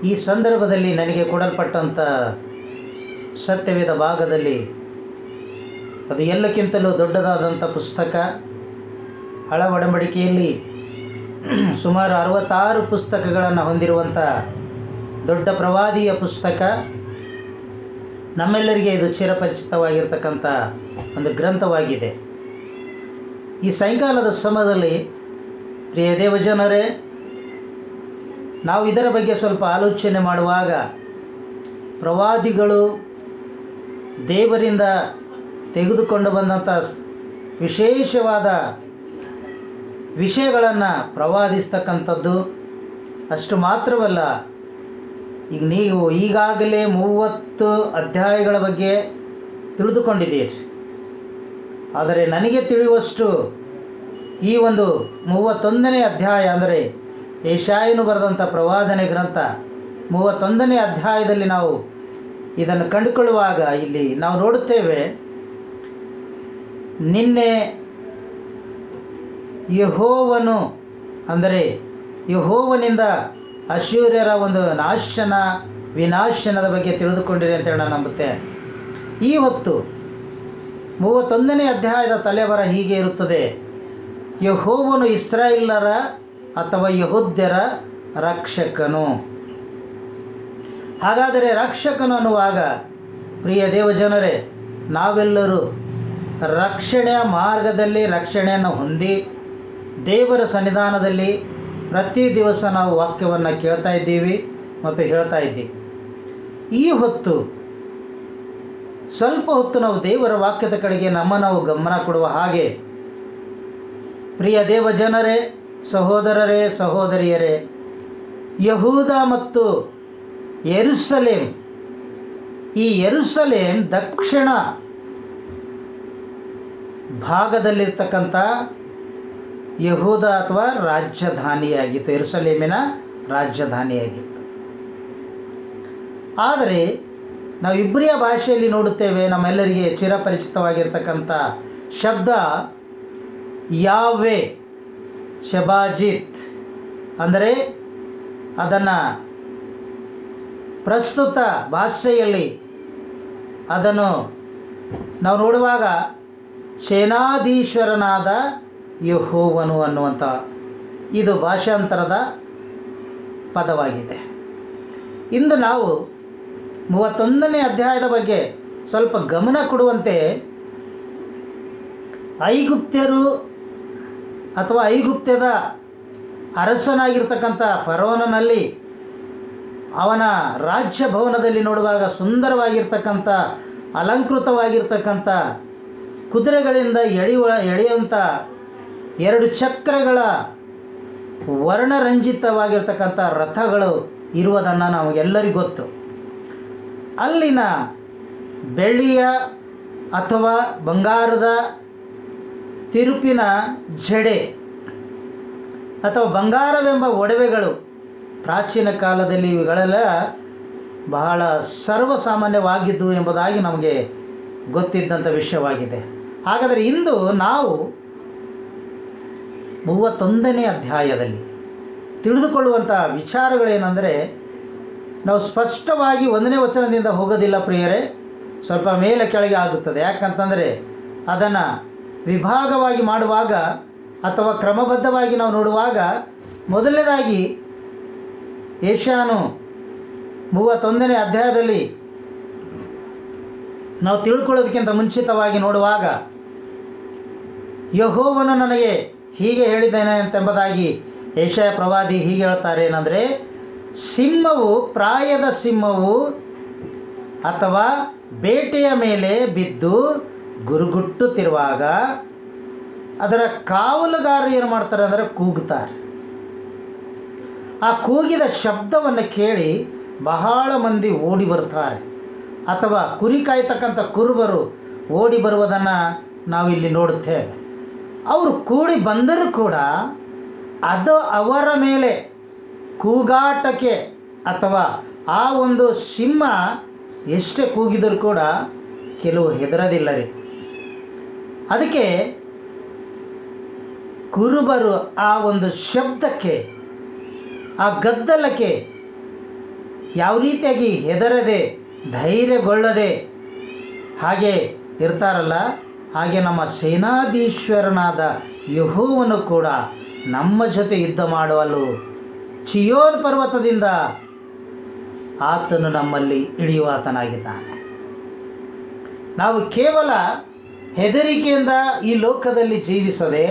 ಈ ಸಂದರ್ಭದಲ್ಲಿ ನನಗೆ ಕೊಡಲ್ಪಟ್ಟಂಥ ಸತ್ಯವೇದ ಭಾಗದಲ್ಲಿ ಅದು ಎಲ್ಲಕ್ಕಿಂತಲೂ ದೊಡ್ಡದಾದಂಥ ಪುಸ್ತಕ. ಹಳ ಒಡಂಬಡಿಕೆಯಲ್ಲಿ ಸುಮಾರು 66 ಪುಸ್ತಕಗಳನ್ನು ಹೊಂದಿರುವಂಥ ದೊಡ್ಡ ಪ್ರವಾದಿಯ ಪುಸ್ತಕ. ನಮ್ಮೆಲ್ಲರಿಗೆ ಇದು ಚಿರಪರಿಚಿತವಾಗಿರ್ತಕ್ಕಂಥ ಒಂದು ಗ್ರಂಥವಾಗಿದೆ. ಈ ಸಾಯಂಕಾಲದ ಸಮಯದಲ್ಲಿ ಪ್ರಿಯ ದೇವಜನರೇ, ನಾವು ಇದರ ಬಗ್ಗೆ ಸ್ವಲ್ಪ ಆಲೋಚನೆ ಮಾಡುವಾಗ ಪ್ರವಾದಿಗಳು ದೇವರಿಂದ ತೆಗೆದುಕೊಂಡು ಬಂದಂಥ ವಿಶೇಷವಾದ ವಿಷಯಗಳನ್ನು ಪ್ರವಾದಿಸ್ತಕ್ಕಂಥದ್ದು ಅಷ್ಟು ಮಾತ್ರವಲ್ಲ, ಈಗ ನೀವು ಈಗಾಗಲೇ 30 ಅಧ್ಯಾಯಗಳ ಬಗ್ಗೆ ತಿಳಿದುಕೊಂಡಿದ್ದೀರಿ. ಆದರೆ ನನಗೆ ತಿಳಿಯುವಷ್ಟು ಈ ಒಂದು 31ನೇ ಅಧ್ಯಾಯ, ಅಂದರೆ ಯೆಶಾಯನು ಬರೆದಂಥ ಪ್ರವಾದನೆ ಗ್ರಂಥ 31ನೇ ಅಧ್ಯಾಯದಲ್ಲಿ ನಾವು ಇದನ್ನು ಕಂಡುಕೊಳ್ಳುವಾಗ ಇಲ್ಲಿ ನಾವು ನೋಡುತ್ತೇವೆ, ನಿನ್ನೆ ಯೆಹೋವನು, ಅಂದರೆ ಯೆಹೋವನಿಂದ ಅಶ್ಶೂರ್ಯರ ಒಂದು ವಿನಾಶನದ ಬಗ್ಗೆ ತಿಳಿದುಕೊಂಡಿರಿ ಅಂತೇಳಿ ನಾನು ನಂಬುತ್ತೇನೆ. ಈ ಹೊತ್ತು 31ನೇ ಅಧ್ಯಾಯದ ತಲೆಬರ ಹೀಗೆ ಇರುತ್ತದೆ: ಯೆಹೋವನು ಇಸ್ರಾಯೇಲರ ಅಥವಾ ಯೆಹೂದ್ಯರ ರಕ್ಷಕನು. ಹಾಗಾದರೆ ರಕ್ಷಕನು ಅನ್ನುವಾಗ ಪ್ರಿಯ ದೇವಜನರೇ, ನಾವೆಲ್ಲರೂ ರಕ್ಷಣೆಯ ಮಾರ್ಗದಲ್ಲಿ ರಕ್ಷಣೆಯನ್ನು ಹೊಂದಿ ದೇವರ ಸನ್ನಿಧಾನದಲ್ಲಿ ಪ್ರತಿ ದಿವಸ ನಾವು ವಾಕ್ಯವನ್ನು ಕೇಳ್ತಾ ಇದ್ದೀವಿ ಮತ್ತು ಹೇಳ್ತಾ ಇದ್ದೀವಿ. ಈ ಹೊತ್ತು ಸ್ವಲ್ಪ ಹೊತ್ತು ನಾವು ದೇವರ ವಾಕ್ಯದ ಕಡೆಗೆ ನಾವು ಗಮನ ಕೊಡುವ ಹಾಗೆ, ಪ್ರಿಯ ದೇವಜನರೇ, ಸಹೋದರರೇ, ಸಹೋದರಿಯರೇ, ಯಹೂದ ಮತ್ತು ಯೆರೂಸಲೇಮ್, ಈ ಯೆರೂಸಲೇಮ್ ದಕ್ಷಿಣ ಭಾಗದಲ್ಲಿರ್ತಕ್ಕಂಥ ಯಹೂದ ಅಥವಾ ರಾಜಧಾನಿಯಾಗಿತ್ತು, ಯೆರೂಸಲೇಮಿನ ರಾಜಧಾನಿಯಾಗಿತ್ತು. ಆದರೆ ನಾವು ಇಬ್ರಿಯ ಭಾಷೆಯಲ್ಲಿ ನೋಡುತ್ತೇವೆ, ನಮ್ಮೆಲ್ಲರಿಗೆ ಚಿರಪರಿಚಿತವಾಗಿರ್ತಕ್ಕಂಥ ಶಬ್ದ ಯಾವೆ, ಶೆಬಾಜಿತ್. ಅಂದರೆ ಅದನ್ನು ಪ್ರಸ್ತುತ ಭಾಷೆಯಲ್ಲಿ ಅದನ್ನು ನಾವು ನೋಡುವಾಗ ಸೇನಾಧೀಶ್ವರನಾದ ಯೆಹೋವನು ಅನ್ನುವಂಥ ಇದು ಭಾಷಾಂತರದ ಪದವಾಗಿದೆ. ಇಂದು ನಾವು 31ನೇ ಅಧ್ಯಾಯದ ಬಗ್ಗೆ ಸ್ವಲ್ಪ ಗಮನ ಕೊಡುವಂತೆ, ಐಗುಪ್ತ್ಯರು ಅಥವಾ ಐಗುಪ್ತ್ಯದ ಅರಸನಾಗಿರ್ತಕ್ಕಂಥ ಫರೋನನಲ್ಲಿ ಅವನ ರಾಜ್ಯ ಭವನದಲ್ಲಿ ನೋಡುವಾಗ ಸುಂದರವಾಗಿರ್ತಕ್ಕಂಥ ಅಲಂಕೃತವಾಗಿರ್ತಕ್ಕಂಥ ಕುದುರೆಗಳಿಂದ ಎಳೆಯುವಂಥ 2 ಚಕ್ರಗಳ ವರ್ಣರಂಜಿತವಾಗಿರ್ತಕ್ಕಂಥ ರಥಗಳು ಇರುವುದನ್ನು ನಮಗೆಲ್ಲರಿಗೂ ಗೊತ್ತು. ಅಲ್ಲಿನ ಬೆಳ್ಳಿಯ ಅಥವಾ ಬಂಗಾರದ ತಿರುಪಿನ ಜಡೆ ಅಥವಾ ಬಂಗಾರವೆಂಬ ಒಡವೆಗಳು ಪ್ರಾಚೀನ ಕಾಲದಲ್ಲಿ ಇವುಗಳೆಲ್ಲ ಬಹಳ ಸರ್ವಸಾಮಾನ್ಯವಾಗಿದ್ದವು ಎಂಬುದಾಗಿ ನಮಗೆ ಗೊತ್ತಿದ್ದಂಥ ವಿಷಯವಾಗಿದೆ. ಹಾಗಾದರೆ ಇಂದು ನಾವು 31ನೇ ಅಧ್ಯಾಯದಲ್ಲಿ ತಿಳಿದುಕೊಳ್ಳುವಂಥ ವಿಚಾರಗಳೇನೆಂದರೆ, ನಾವು ಸ್ಪಷ್ಟವಾಗಿ 1ನೇ ವಚನದಿಂದ ಹೋಗೋದಿಲ್ಲ ಪ್ರಿಯರೇ, ಸ್ವಲ್ಪ ಮೇಲೆ ಕೆಳಗೆ ಆಗುತ್ತದೆ. ಯಾಕಂತಂದರೆ ಅದನ್ನು ವಿಭಾಗವಾಗಿ ಮಾಡುವಾಗ ಅಥವಾ ಕ್ರಮಬದ್ಧವಾಗಿ ನಾವು ನೋಡುವಾಗ, ಮೊದಲನೇದಾಗಿ ಯೆಶಾಯನು 31ನೇ ಅಧ್ಯಾಯದಲ್ಲಿ ನಾವು ತಿಳ್ಕೊಳ್ಳೋದಕ್ಕಿಂತ ಮುಂಚಿತವಾಗಿ ನೋಡುವಾಗ, ಯೆಹೋವನು ನನಗೆ ಹೀಗೆ ಹೇಳಿದ್ದೇನೆ ಎಂಬುದಾಗಿ ಯೆಶಾಯ ಪ್ರವಾದಿ ಹೀಗೆ ಹೇಳ್ತಾರೆ. ಏನಂದರೆ, ಸಿಂಹವು, ಪ್ರಾಯದ ಸಿಂಹವು ಅಥವಾ ಬೇಟೆಯ ಮೇಲೆ ಬಿದ್ದು ಗುರುಗುಟ್ಟುತ್ತಿರುವಾಗ ಅದರ ಕಾವಲುಗಾರರು ಏನು ಮಾಡ್ತಾರೆ ಅಂದರೆ ಕೂಗುತ್ತಾರೆ. ಆ ಕೂಗಿದ ಶಬ್ದವನ್ನು ಕೇಳಿ ಬಹಳ ಮಂದಿ ಓಡಿ ಬರ್ತಾರೆ, ಅಥವಾ ಕುರಿ ಕಾಯ್ತಕ್ಕಂಥ ಕುರುಬರು ಓಡಿ ಬರುವುದನ್ನು ನಾವಿಲ್ಲಿ ನೋಡುತ್ತೇವೆ. ಅವರು ಕೂಡಿ ಬಂದರೂ ಕೂಡ ಅದು ಅವರ ಮೇಲೆ ಕೂಗಾಟಕ್ಕೆ ಅಥವಾ ಆ ಒಂದು ಸಿಂಹ ಎಷ್ಟೇ ಕೂಗಿದರೂ ಕೂಡ ಕೆಲವು ಹೆದರೋದಿಲ್ಲ ರೀ. ಅದಕ್ಕೆ ಕುರುಬರು ಆ ಒಂದು ಶಬ್ದಕ್ಕೆ, ಆ ಗದ್ದಲಕ್ಕೆ ಯಾವ ರೀತಿಯಾಗಿ ಹೆದರದೆ ಧೈರ್ಯಗೊಳ್ಳದೆ ಹಾಗೆ ಇರ್ತಾರಲ್ಲ, ಹಾಗೆ ನಮ್ಮ ಸೇನಾಧೀಶ್ವರನಾದ ಯೆಹೋವನು ಕೂಡ ನಮ್ಮ ಜೊತೆ ಯುದ್ಧ ಮಾಡುವಲು ಚಿಯೋನ್ ಪರ್ವತದಿಂದ ಆತನು ನಮ್ಮಲ್ಲಿ ಇಳಿಯುವಾತನಾಗಿದ್ದಾನೆ. ನಾವು ಕೇವಲ ಹೆದರಿಕೆಯಿಂದ ಈ ಲೋಕದಲ್ಲಿ ಜೀವಿಸದೆ,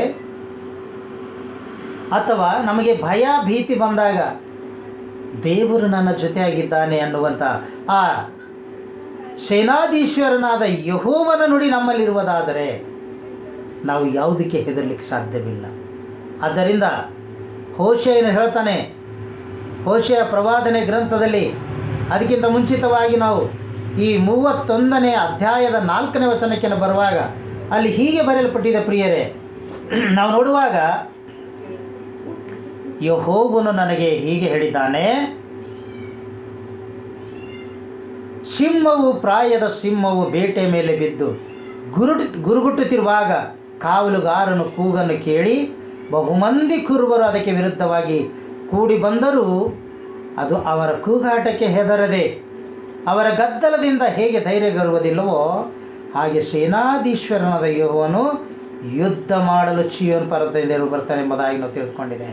ಅಥವಾ ನಮಗೆ ಭಯ ಭೀತಿ ಬಂದಾಗ ದೇವರು ನನ್ನ ಜೊತೆಯಾಗಿದ್ದಾನೆ ಅನ್ನುವಂಥ ಆ ಸೇನಾಧೀಶ್ವರನಾದ ಯೆಹೋವನ ನುಡಿ ನಮ್ಮಲ್ಲಿರುವುದಾದರೆ ನಾವು ಯಾವುದಕ್ಕೆ ಹೆದರಲಿಕ್ಕೆ ಸಾಧ್ಯವಿಲ್ಲ. ಆದ್ದರಿಂದ ಹೋಶೇಯನು ಹೇಳ್ತಾನೆ, ಹೋಶೇಯ ಪ್ರವಾದನೆ ಗ್ರಂಥದಲ್ಲಿ, ಅದಕ್ಕಿಂತ ಮುಂಚಿತವಾಗಿ ನಾವು ಈ 31ನೇ ಅಧ್ಯಾಯದ 4ನೇ ವಚನಕ್ಕೆ ಬರುವಾಗ ಅಲ್ಲಿ ಹೀಗೆ ಬರೆಯಲ್ಪಟ್ಟಿದೆ ಪ್ರಿಯರೇ. ನಾವು ನೋಡುವಾಗ ಯೆಹೋವನು ನನಗೆ ಹೀಗೆ ಹೇಳಿದ್ದಾನೆ, ಸಿಂಹವು, ಪ್ರಾಯದ ಸಿಂಹವು ಬೇಟೆ ಮೇಲೆ ಬಿದ್ದು ಗುರುಗುಟ್ಟುತ್ತಿರುವಾಗ ಕಾವಲುಗಾರನು ಕೂಗನ್ನು ಕೇಳಿ ಬಹುಮಂದಿ ಕುರುಬರು ಅದಕ್ಕೆ ವಿರುದ್ಧವಾಗಿ ಕೂಡಿ ಬಂದರೂ ಅದು ಅವರ ಕೂಗಾಟಕ್ಕೆ ಹೆದರದೆ ಅವರ ಗದ್ದಲದಿಂದ ಹೇಗೆ ಧೈರ್ಯಗೊಳ್ಳುವುದಿಲ್ಲವೋ ಹಾಗೆ ಸೇನಾಧೀಶ್ವರನಾದ ಯೆಹೋವನು ಯುದ್ಧ ಮಾಡಲು ಚೀಯೋನ್ ಪರ್ವತದಿಂದ ಬರ್ತಾನೆ ಎಂಬುದಾಗಿ ನಾವು ತಿಳಿದುಕೊಂಡಿದೆ.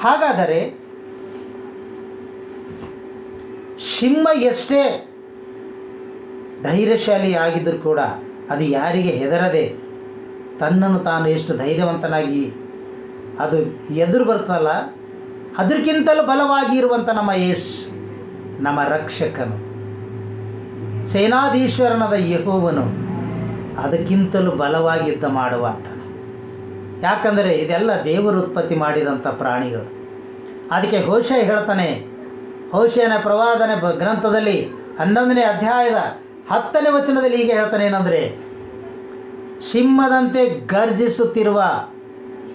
ಹಾಗಾದರೆ ಸಿಂಹ ಎಷ್ಟೇ ಧೈರ್ಯಶಾಲಿ ಆಗಿದ್ದರೂ ಕೂಡ ಅದು ಯಾರಿಗೆ ಹೆದರದೆ ತನ್ನನ್ನು ತಾನು ಎಷ್ಟು ಧೈರ್ಯವಂತನಾಗಿ ಅದು ಎದುರು ಬರ್ತಲ್ಲ, ಅದಕ್ಕಿಂತಲೂ ಬಲವಾಗಿ ಇರುವಂಥ ನಮ್ಮ ಯೇಸು, ನಮ್ಮ ರಕ್ಷಕನು, ಸೇನಾಧೀಶ್ವರನಾದ ಯೆಹೋವನು ಅದಕ್ಕಿಂತಲೂ ಬಲವಾಗಿ ಯುದ್ಧ ಮಾಡುವ ಆತನು. ಯಾಕಂದರೆ ಇದೆಲ್ಲ ದೇವರು ಉತ್ಪತ್ತಿ ಮಾಡಿದಂಥ ಪ್ರಾಣಿಗಳು. ಅದಕ್ಕೆ ಹೋಶೇಯ ಹೇಳ್ತಾನೆ, ಹೋಶೇಯನ ಪ್ರವಾದನೆ ಗ್ರಂಥದಲ್ಲಿ 11ನೇ ಅಧ್ಯಾಯದ 10ನೇ ವಚನದಲ್ಲಿ ಹೀಗೆ ಹೇಳ್ತಾನೆ, ಏನಂದರೆ ಸಿಂಹದಂತೆ ಗರ್ಜಿಸುತ್ತಿರುವ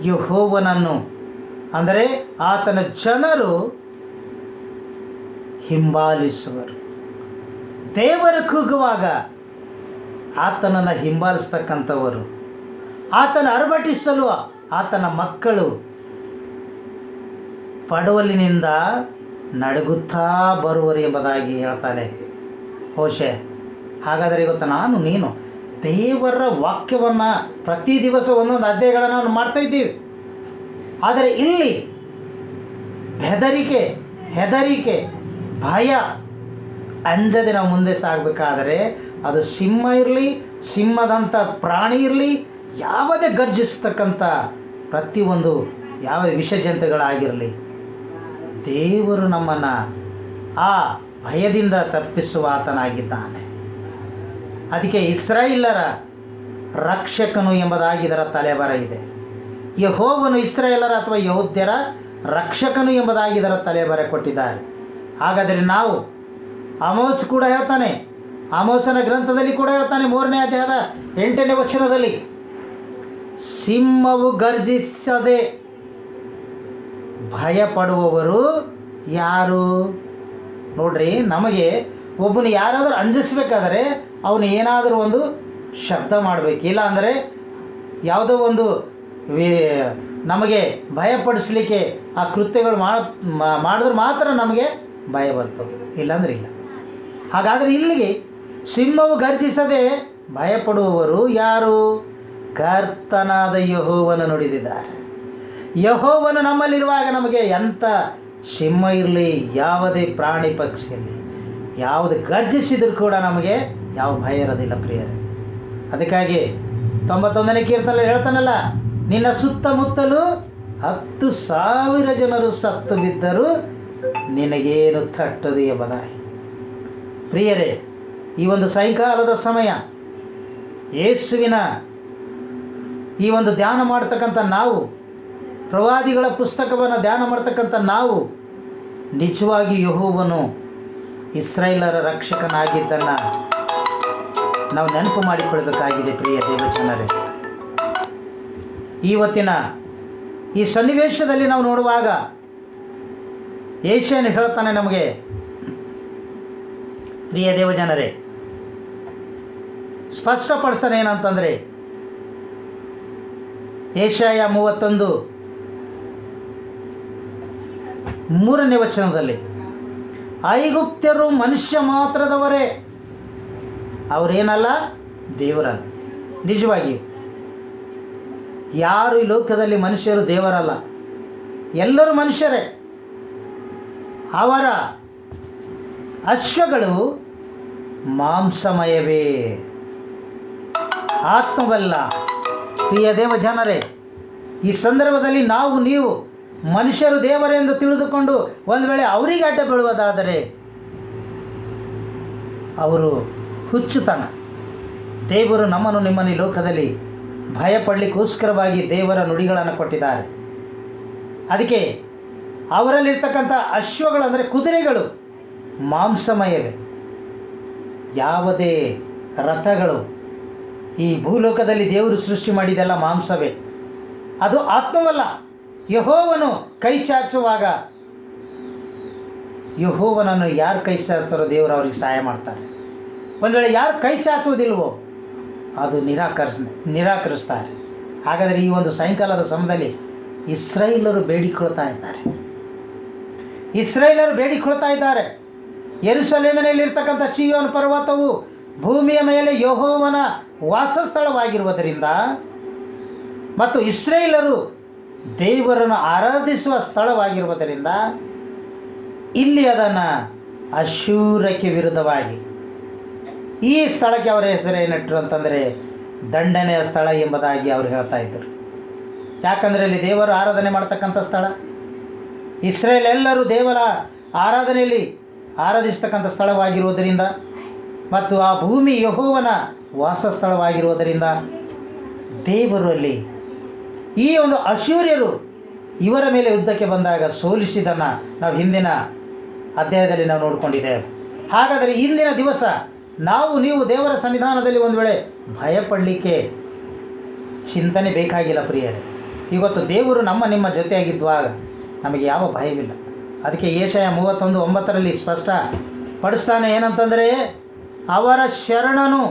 ಯೆಹೋವನನ್ನು, ಅಂದರೆ ಆತನ ಜನರು ಹಿಂಬಾಲಿಸುವರು. ದೇವರು ಕೂಗುವಾಗ ಆತನನ್ನು ಹಿಂಬಾಲಿಸ್ತಕ್ಕಂಥವರು, ಆತನ ಅರಬಟಿಸಲು ಆತನ ಮಕ್ಕಳು ಪಡವಲಿನಿಂದ ನಡುಗುತ್ತಾ ಬರುವರು ಎಂಬುದಾಗಿ ಹೇಳ್ತಾನೆ ಹೋಶೇಯ. ಹಾಗಾದರೆ ಇವತ್ತು ನಾನು ನೀನು ದೇವರ ವಾಕ್ಯವನ್ನು ಪ್ರತಿ ದಿವಸ ಒಂದೊಂದು ಅಧ್ಯಾಯಗಳನ್ನು ನಾವು ಮಾಡ್ತಾಯಿದ್ದೀವಿ. ಆದರೆ ಇಲ್ಲಿ ಹೆದರಿಕೆ, ಭಯ, ಅಂಜದೆ ನಾವು ಮುಂದೆ ಸಾಗಬೇಕಾದರೆ ಅದು ಸಿಂಹ ಇರಲಿ, ಸಿಂಹದಂಥ ಪ್ರಾಣಿ ಇರಲಿ, ಯಾವುದೇ ಗರ್ಜಿಸ್ತಕ್ಕಂಥ ಪ್ರತಿಯೊಂದು ಯಾವ ವಿಷಜಂತುಗಳಾಗಿರಲಿ, ದೇವರು ನಮ್ಮನ್ನು ಆ ಭಯದಿಂದ ತಪ್ಪಿಸುವ ಆತನಾಗಿದ್ದಾನೆ. ಅದಕ್ಕೆ ಇಸ್ರಾಯೇಲರ ರಕ್ಷಕನು ಎಂಬುದಾಗಿ ಇದರ ತಲೆಬರ ಇದೆ. ಯೆಹೋವನು ಇಸ್ರಾಯೇಲರ ಅಥವಾ ಯಹೂದ್ಯರ ರಕ್ಷಕನು ಎಂಬುದಾಗಿ ಇದರ ತಲೆಬರ ಕೊಟ್ಟಿದ್ದಾರೆ. ಹಾಗಾದರೆ ನಾವು ಆಮೋಸ್ ಕೂಡ ಹೇಳ್ತಾನೆ, ಆಮೋಸನ ಗ್ರಂಥದಲ್ಲಿ ಕೂಡ ಹೇಳ್ತಾನೆ 3ನೇ ಅಧ್ಯಾಯದ 8ನೇ ವಚನದಲ್ಲಿ, ಸಿಂಹವು ಗರ್ಜಿಸದೆ ಭಯಪಡುವವರು ಯಾರು? ನೋಡ್ರಿ, ನಮಗೆ ಒಬ್ಬನು ಯಾರಾದರೂ ಅಂಜಿಸ್ಬೇಕಾದ್ರೆ ಅವನು ಏನಾದರೂ ಒಂದು ಶಬ್ದ ಮಾಡಬೇಕು, ಇಲ್ಲ ಅಂದರೆ ಯಾವುದೋ ಒಂದು ನಮಗೆ ಭಯಪಡಿಸಲಿಕ್ಕೆ ಆ ಕೃತ್ಯಗಳು ಮಾಡಿದ್ರೆ ಮಾತ್ರ ನಮಗೆ ಭಯ ಬರ್ತದೆ, ಇಲ್ಲಾಂದ್ರೆ ಇಲ್ಲ. ಹಾಗಾದರೆ ಇಲ್ಲಿಗೆ ಸಿಂಹವು ಗರ್ಜಿಸದೆ ಭಯಪಡುವವರು ಯಾರು? ಕರ್ತನಾದ ಯೆಹೋವನು ನುಡಿದಿದ್ದಾರೆ. ಯೆಹೋವನು ನಮ್ಮಲ್ಲಿರುವಾಗ ನಮಗೆ ಎಂಥ ಸಿಂಹ ಇರಲಿ, ಯಾವುದೇ ಪ್ರಾಣಿ ಪಕ್ಷಿ ಇರಲಿ, ಯಾವುದು ಗರ್ಜಿಸಿದರೂ ಕೂಡ ನಮಗೆ ಯಾವ ಭಯ ಇರೋದಿಲ್ಲ ಪ್ರಿಯರೇ. ಅದಕ್ಕಾಗಿ 91ನೇ ಕೀರ್ತನೆಯಲ್ಲಿ ಹೇಳ್ತಾನಲ್ಲ, ನಿನ್ನ ಸುತ್ತಮುತ್ತಲೂ 10,000 ಜನರು ಸತ್ತು ಬಿದ್ದರೂ ನಿನಗೇನು ತಟ್ಟದು ಎಂಬುದಾಗಿ. ಪ್ರಿಯರೇ, ಈ ಒಂದು ಸಾಯಂಕಾಲದ ಸಮಯ ಯೇಸುವಿನ ಈ ಒಂದು ಧ್ಯಾನ ಮಾಡ್ತಕ್ಕಂಥ ನಾವು, ಪ್ರವಾದಿಗಳ ಪುಸ್ತಕವನ್ನು ಧ್ಯಾನ ಮಾಡ್ತಕ್ಕಂಥ ನಾವು, ನಿಜವಾಗಿ ಯೆಹೋವನು ಇಸ್ರಾಯೇಲರ ರಕ್ಷಕನಾಗಿದ್ದನ್ನು ನಾವು ನೆನಪು ಮಾಡಿಕೊಳ್ಬೇಕಾಗಿದೆ. ಪ್ರಿಯ ದೇವಜನರೇ, ಇವತ್ತಿನ ಈ ಸನ್ನಿವೇಶದಲ್ಲಿ ನಾವು ನೋಡುವಾಗ ಯೆಶಾಯನು ಹೇಳ್ತಾನೆ ನಮಗೆ, ಪ್ರಿಯ ದೇವಜನರೇ, ಸ್ಪಷ್ಟಪಡಿಸ್ತಾನೆ ಏನಂತಂದರೆ, ಯೆಶಾಯ 31:3ನೇ ವಚನದಲ್ಲಿ, ಐಗುಪ್ತ್ಯರು ಮನುಷ್ಯ ಮಾತ್ರದವರೇ, ಅವರೇನಲ್ಲ, ದೇವರಲ್ಲ. ನಿಜವಾಗಿಯೂ ಯಾರು ಈ ಲೋಕದಲ್ಲಿ ಮನುಷ್ಯರು ದೇವರಲ್ಲ, ಎಲ್ಲರೂ ಮನುಷ್ಯರೇ. ಅವರ ಅಶ್ವಗಳು ಮಾಂಸಮಯವೇ, ಆತ್ಮವಲ್ಲ. ಪ್ರಿಯ ದೇವ ಜನರೇ, ಈ ಸಂದರ್ಭದಲ್ಲಿ ನಾವು ನೀವು ಮನುಷ್ಯರು ದೇವರೆಂದು ತಿಳಿದುಕೊಂಡು ಒಂದು ವೇಳೆ ಅವರಿಗೆ ಅಡ್ಡ ಬೀಳುವುದಾದರೆ ಅವರು ಹುಚ್ಚುತನ. ದೇವರು ನಮ್ಮನ್ನು ನಿಮ್ಮನ್ನು ಈ ಲೋಕದಲ್ಲಿ ಭಯಪಡಲಿಕ್ಕೋಸ್ಕರವಾಗಿ ದೇವರ ನುಡಿಗಳನ್ನು ಕೊಟ್ಟಿದ್ದಾರೆ. ಅದಕ್ಕೆ ಅವರಲ್ಲಿರ್ತಕ್ಕಂಥ ಅಶ್ವಗಳು ಅಂದರೆ ಕುದುರೆಗಳು ಮಾಂಸಮಯವೇ. ಯಾವುದೇ ರಥಗಳು ಈ ಭೂಲೋಕದಲ್ಲಿ ದೇವರು ಸೃಷ್ಟಿ ಮಾಡಿದೆಲ್ಲ ಮಾಂಸವೇ, ಅದು ಆತ್ಮವಲ್ಲ. ಯೆಹೋವನು ಕೈ ಚಾಚುವಾಗ ಯೆಹೋವನನ್ನು ಯಾರು ಕೈ ಚಾಚುತ್ತಾರೋ ದೇವರು ಅವ್ರಿಗೆ ಸಹಾಯ ಮಾಡ್ತಾರೆ. ಒಂದು ವೇಳೆ ಯಾರು ಕೈ ಚಾಚುವುದಿಲ್ವೋ ಅದು ನಿರಾಕರಿಸ್ತಾರೆ. ಹಾಗಾದರೆ ಈ ಒಂದು ಸಾಯಂಕಾಲದ ಸಮಯದಲ್ಲಿ ಇಸ್ರಾಯೇಲರು ಬೇಡಿಕೊಳ್ತಾ ಇದ್ದಾರೆ. ಯೆರೂಸಲೇಮಿನಲ್ಲಿರ್ತಕ್ಕಂಥ ಚೀಯೋನ್ ಪರ್ವತವು ಭೂಮಿಯ ಮೇಲೆ ಯೆಹೋವನ ವಾಸಸ್ಥಳವಾಗಿರುವುದರಿಂದ ಮತ್ತು ಇಸ್ರಾಯೇಲರು ದೇವರನ್ನು ಆರಾಧಿಸುವ ಸ್ಥಳವಾಗಿರುವುದರಿಂದ ಇಲ್ಲಿ ಅದನ್ನು ಅಶ್ಶೂರಕ್ಕೆ ವಿರುದ್ಧವಾಗಿ ಈ ಸ್ಥಳಕ್ಕೆ ಅವರ ಹೆಸರೇನಿಟ್ಟರು ಅಂತಂದರೆ ದಂಡನೆಯ ಸ್ಥಳ ಎಂಬುದಾಗಿ ಅವರು ಹೇಳ್ತಾ ಇದ್ದರು. ಯಾಕಂದರೆ ಇಲ್ಲಿ ದೇವರು ಆರಾಧನೆ ಮಾಡ್ತಕ್ಕಂಥ ಸ್ಥಳ, ಇಸ್ರೇಲ್ ಎಲ್ಲರೂ ದೇವರ ಆರಾಧನೆಯಲ್ಲಿ ಆರಾಧಿಸ್ತಕ್ಕಂಥ ಸ್ಥಳವಾಗಿರುವುದರಿಂದ ಮತ್ತು ಆ ಭೂಮಿ ಯೆಹೋವನ ವಾಸಸ್ಥಳವಾಗಿರುವುದರಿಂದ ದೇವರು ಅಲ್ಲಿ ಈ ಒಂದು ಅಶ್ಶೂರ್ಯರು ಇವರ ಮೇಲೆ ಯುದ್ಧಕ್ಕೆ ಬಂದಾಗ ಸೋಲಿಸಿದ್ದನ್ನು ನಾವು ಹಿಂದಿನ ಅಧ್ಯಾಯದಲ್ಲಿ ನಾವು ನೋಡಿಕೊಂಡಿದ್ದೇವೆ. ಹಾಗಾದರೆ ಇಂದಿನ ದಿವಸ ನಾವು ನೀವು ದೇವರ ಸನ್ನಿಧಾನದಲ್ಲಿ ಒಂದು ವೇಳೆ ಭಯಪಡಲಿಕ್ಕೆ ಚಿಂತನೆ ಬೇಕಾಗಿಲ್ಲ ಪ್ರಿಯರೇ. ಇವತ್ತು ದೇವರು ನಿಮ್ಮ ಜೊತೆಯಾಗಿದ್ದಾಗ ನಮಗೆ ಯಾವ ಭಯವಿಲ್ಲ. ಅದಕ್ಕೆ ಯೆಶಾಯ 31:9 ಸ್ಪಷ್ಟ ಪಡಿಸ್ತಾನೆ. ಏನಂತಂದರೆ, ಅವರ ಶರಣನು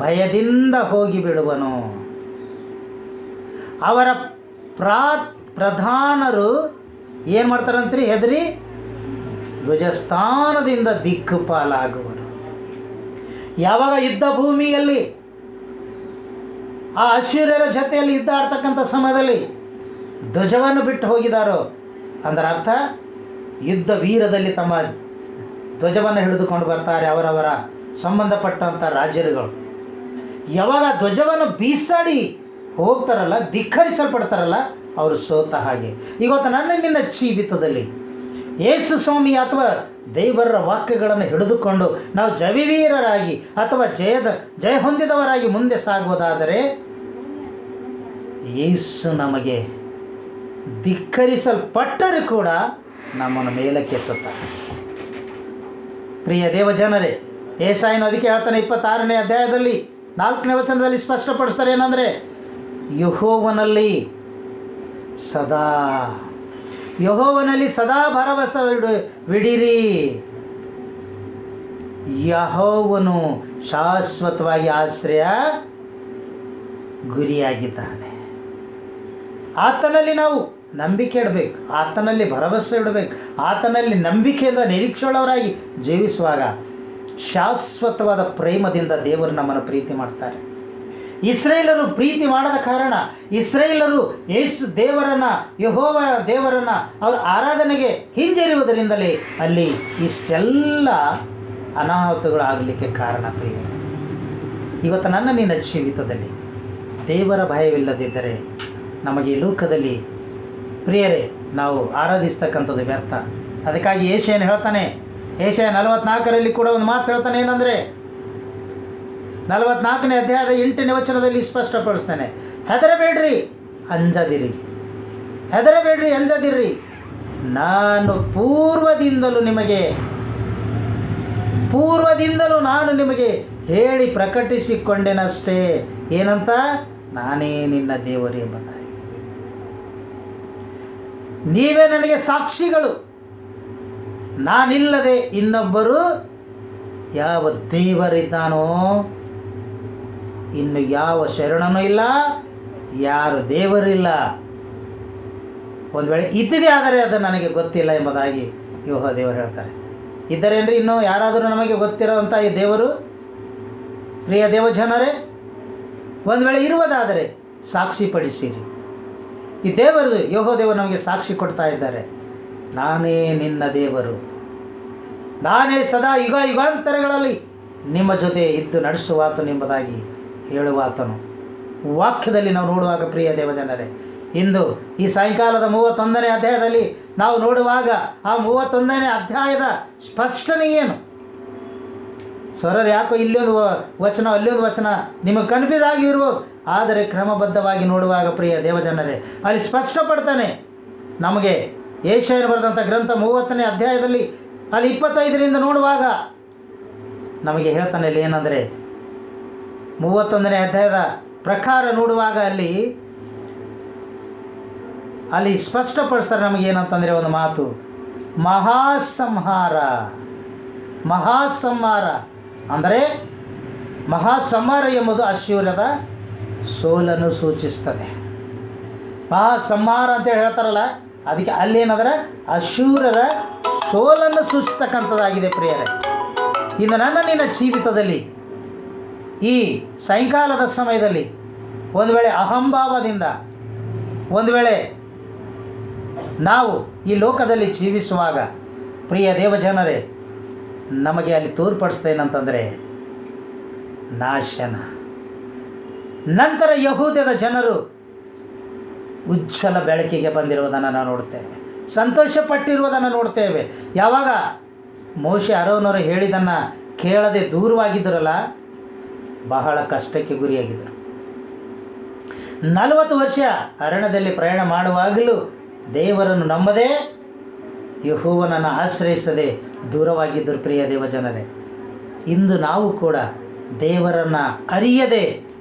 ಭಯದಿಂದ ಹೋಗಿಬಿಡುವನು. ಅವರ ಪ್ರಧಾನರು ಏನು ಮಾಡ್ತಾರಂತ್ರಿ? ಹೆದರಿ ಧ್ವಜಸ್ಥಾನದಿಂದ ದಿಕ್ಕುಪಾಲಾಗುವರು. ಯಾವಾಗ ಯುದ್ಧ ಭೂಮಿಯಲ್ಲಿ ಆ ಅಶ್ಶೂರ್ಯರ ಜೊತೆಯಲ್ಲಿ ಯುದ್ಧ ಆಡ್ತಕ್ಕಂಥ ಸಮಯದಲ್ಲಿ ಧ್ವಜವನ್ನು ಬಿಟ್ಟು ಹೋಗಿದಾರೋ ಅದರ ಅರ್ಥ ಯುದ್ಧ ವೀರದಲ್ಲಿ ತಮ್ಮ ಧ್ವಜವನ್ನು ಹಿಡಿದುಕೊಂಡು ಬರ್ತಾರೆ ಅವರವರ ಸಂಬಂಧಪಟ್ಟಂಥ ರಾಜ್ಯರುಗಳು. ಯಾವಾಗ ಧ್ವಜವನ್ನು ಬೀಸಾಡಿ ಹೋಗ್ತಾರಲ್ಲ, ಧಿಕ್ಕರಿಸಲ್ಪಡ್ತಾರಲ್ಲ, ಅವರು ಸೋತ ಹಾಗೆ. ಇವತ್ತು ನನ್ನ ನಿನ್ನ ಜೀವಿತದಲ್ಲಿ ಯೇಸು ಸ್ವಾಮಿ ಅಥವಾ ದೇವರ ವಾಕ್ಯಗಳನ್ನು ಹಿಡಿದುಕೊಂಡು ನಾವು ಜಯವೀರರಾಗಿ ಅಥವಾ ಜಯ ಹೊಂದಿದವರಾಗಿ ಮುಂದೆ ಸಾಗುವುದಾದರೆ ಯೇಸು ನಮಗೆ ಧಿಕ್ಕರಿಸಲ್ಪಟ್ಟರೂ ಕೂಡ ನಮ್ಮನ್ನು ಮೇಲಕ್ಕೆತ್ತುತ್ತಾರೆ. ಪ್ರಿಯ ದೇವಜನರೇ, ಯೆಶಾಯನು ಅದಕ್ಕೆ ಹೇಳ್ತಾನೆ 26ನೇ ಅಧ್ಯಾಯದಲ್ಲಿ 4ನೇ ವಚನದಲ್ಲಿ ಸ್ಪಷ್ಟಪಡಿಸ್ತಾರೆ. ಏನಂದರೆ, ಯೆಹೋವನಲ್ಲಿ ಸದಾ ಭರವಸೆ ಬಿಡಿರಿ. ಯೆಹೋವನು ಶಾಶ್ವತವಾಗಿ ಆಶ್ರಯ ಗುರಿಯಾಗಿದ್ದಾನೆ. ಆತನಲ್ಲಿ ನಾವು ನಂಬಿಕೆ ಇಡಬೇಕು, ಆತನಲ್ಲಿ ಭರವಸೆ ಇಡಬೇಕು, ಆತನಲ್ಲಿ ನಂಬಿಕೆಯಿಂದ ನಿರೀಕ್ಷೆಯುಳ್ಳವರಾಗಿ ಜೀವಿಸುವಾಗ ಶಾಶ್ವತವಾದ ಪ್ರೇಮದಿಂದ ದೇವರು ನಮ್ಮನ್ನು ಪ್ರೀತಿ ಮಾಡ್ತಾರೆ. ಇಸ್ರೇಲರು ಪ್ರೀತಿ ಮಾಡದ ಕಾರಣ ಇಸ್ರೇಲರು ಯೇಸು ದೇವರನ್ನು, ಯೆಹೋವ ದೇವರನ್ನು ಅವರ ಆರಾಧನೆಗೆ ಹಿಂಜರಿಯುವುದರಿಂದಲೇ ಅಲ್ಲಿ ಇಷ್ಟೆಲ್ಲ ಅನಾಹುತಗಳಾಗಲಿಕ್ಕೆ ಕಾರಣ. ಪ್ರಿಯರೇ, ಇವತ್ತು ನನ್ನ ನಿನ್ನ ಜೀವಿತದಲ್ಲಿ ದೇವರ ಭಯವಿಲ್ಲದಿದ್ದರೆ ನಮಗೆ ಈ ಲೋಕದಲ್ಲಿ ಪ್ರಿಯರೇ ನಾವು ಆರಾಧಿಸ್ತಕ್ಕಂಥದ್ದು ವ್ಯರ್ಥ. ಅದಕ್ಕಾಗಿ ಯೆಶಾಯನು ಹೇಳ್ತಾನೆ, ಯೆಶಾಯ 44ರಲ್ಲಿ ಕೂಡ ಒಂದು ಮಾತು ಹೇಳ್ತಾನೆ. ಏನಂದರೆ 44ನೇ ಅಧ್ಯಾಯದ 8ನೇ ವಚನದಲ್ಲಿ ಸ್ಪಷ್ಟಪಡಿಸ್ತಾನೆ, ಹೆದರಬೇಡ್ರಿ ಅಂಜದಿರ್ರಿ, ನಾನು ಪೂರ್ವದಿಂದಲೂ ನಾನು ನಿಮಗೆ ಹೇಳಿ ಪ್ರಕಟಿಸಿಕೊಂಡೆನಷ್ಟೇ. ಏನಂತ? ನಾನೇ ನಿನ್ನ ದೇವರು ಎಂಬುದಾಗಿ. ನೀವೇ ನನಗೆ ಸಾಕ್ಷಿಗಳು. ನಾನಿಲ್ಲದೆ ಇನ್ನೊಬ್ಬರು ಯಾವ ದೇವರಿದ್ದಾನೋ, ಇನ್ನು ಯಾವ ಶರಣನೂ ಇಲ್ಲ, ಯಾರು ದೇವರಿಲ್ಲ. ಒಂದು ವೇಳೆ ಇದ್ದಿದೆ ಆದರೆ ಅದು ನನಗೆ ಗೊತ್ತಿಲ್ಲ ಎಂಬುದಾಗಿ ಯೆಹೋವ ದೇವರು ಹೇಳ್ತಾರೆ. ಇದ್ದರೇನ್ರಿ ಇನ್ನೂ ಯಾರಾದರೂ ನಮಗೆ ಗೊತ್ತಿರೋವಂಥ ಈ ದೇವರು? ಪ್ರಿಯ ದೇವಜನರೇ, ಒಂದು ವೇಳೆ ಇರುವುದಾದರೆ ಸಾಕ್ಷಿಪಡಿಸಿರಿ. ಈ ದೇವರು ಯೆಹೋವ ದೇವರು ನಮಗೆ ಸಾಕ್ಷಿ ಕೊಡ್ತಾ ಇದ್ದಾರೆ. ನಾನೇ ನಿನ್ನ ದೇವರು, ನಾನೇ ಸದಾ ಯುಗ ಯುಗಾಂತರಗಳಲ್ಲಿ ನಿಮ್ಮ ಜೊತೆ ಇದ್ದು ನಡೆಸುವಾತನು ಎಂಬುದಾಗಿ ಹೇಳುವಾತನು. ವಾಕ್ಯದಲ್ಲಿ ನಾವು ನೋಡುವಾಗ ಪ್ರಿಯ ದೇವಜನರೇ, ಇಂದು ಈ ಸಾಯಂಕಾಲದ 31ನೇ ಅಧ್ಯಾಯದಲ್ಲಿ ನಾವು ನೋಡುವಾಗ ಆ 31ನೇ ಅಧ್ಯಾಯದ ಸ್ಪಷ್ಟನೆ ಏನು? ಸ್ವರರು ಯಾಕೋ ಇಲ್ಲೊಂದು ವಚನ ಅಲ್ಲೊಂದು ವಚನ ನಿಮಗೆ ಕನ್ಫ್ಯೂಸ್ ಆಗಿ ಇರ್ಬೋದು. ಆದರೆ ಕ್ರಮಬದ್ಧವಾಗಿ ನೋಡುವಾಗ ಪ್ರಿಯ ದೇವಜನರೇ, ಅಲ್ಲಿ ಸ್ಪಷ್ಟಪಡ್ತಾನೆ ನಮಗೆ. ಯೆಶಾಯನು ಬರೆದಂಥ ಗ್ರಂಥ 30ನೇ ಅಧ್ಯಾಯದಲ್ಲಿ ಅಲ್ಲಿ 25ರಿಂದ ನೋಡುವಾಗ ನಮಗೆ ಹೇಳ್ತಾನೆ. ಅಲ್ಲಿ ಏನಂದರೆ 31ನೇ ಅಧ್ಯಾಯದ ಪ್ರಕಾರ ನೋಡುವಾಗ ಅಲ್ಲಿ ಸ್ಪಷ್ಟಪಡಿಸ್ತಾರೆ ನಮಗೆ. ಏನಂತಂದರೆ ಒಂದು ಮಾತು, ಮಹಾಸಂಹಾರ. ಮಹಾಸಂಹಾರ ಅಂದರೆ ಮಹಾಸಂಹಾರ ಎಂಬುದು ಅಶ್ಶೂರದ ಸೋಲನ್ನು ಸೂಚಿಸ್ತದೆ. ಮಹಾಸಂಹಾರ ಅಂತೇಳಿ ಹೇಳ್ತಾರಲ್ಲ, ಅದಕ್ಕೆ ಅಲ್ಲೇನಾದರೆ ಅಶ್ಶೂರರ ಸೋಲನ್ನು ಸೂಚಿಸ್ತಕ್ಕಂಥದ್ದಾಗಿದೆ ಪ್ರಿಯರೇ. ಇನ್ನು ನಿನ್ನ ಜೀವಿತದಲ್ಲಿ ಈ ಸಾಯಂಕಾಲದ ಸಮಯದಲ್ಲಿ ಒಂದು ವೇಳೆ ಅಹಂಭಾವದಿಂದ ಒಂದು ವೇಳೆ ನಾವು ಈ ಲೋಕದಲ್ಲಿ ಜೀವಿಸುವಾಗ ಪ್ರಿಯ ದೇವಜನರೇ, ನಮಗೆ ಅಲ್ಲಿ ತೋರ್ಪಡಿಸ್ತೇನಂತಂದರೆ ನಾಶನ. ನಂತರ ಯಹೂದ್ಯದ ಜನರು ಉಜ್ವಲ ಬೆಳಕಿಗೆ ಬಂದಿರುವುದನ್ನು ನಾವು ನೋಡ್ತೇವೆ, ಸಂತೋಷಪಟ್ಟಿರುವುದನ್ನು ನೋಡ್ತೇವೆ. ಯಾವಾಗ ಮೋಶೆ ಆರೋನವರು ಹೇಳಿದ್ದನ್ನು ಕೇಳದೆ ದೂರವಾಗಿದ್ದರಲ್ಲ, ಬಹಳ ಕಷ್ಟಕ್ಕೆ ಗುರಿಯಾಗಿದ್ದರು. 40 ವರ್ಷ ಅರಣ್ಯದಲ್ಲಿ ಪ್ರಯಾಣ ಮಾಡುವಾಗಲೂ ದೇವರನ್ನು ನಂಬದೆ, ಯೆಹೋವನನ್ನು ಆಶ್ರಯಿಸದೆ ದೂರವಾಗಿದ್ದರು ಪ್ರಿಯ ದೇವಜನರೇ. ಇಂದು ನಾವು ಕೂಡ ದೇವರನ್ನು ಅರಿಯದೆ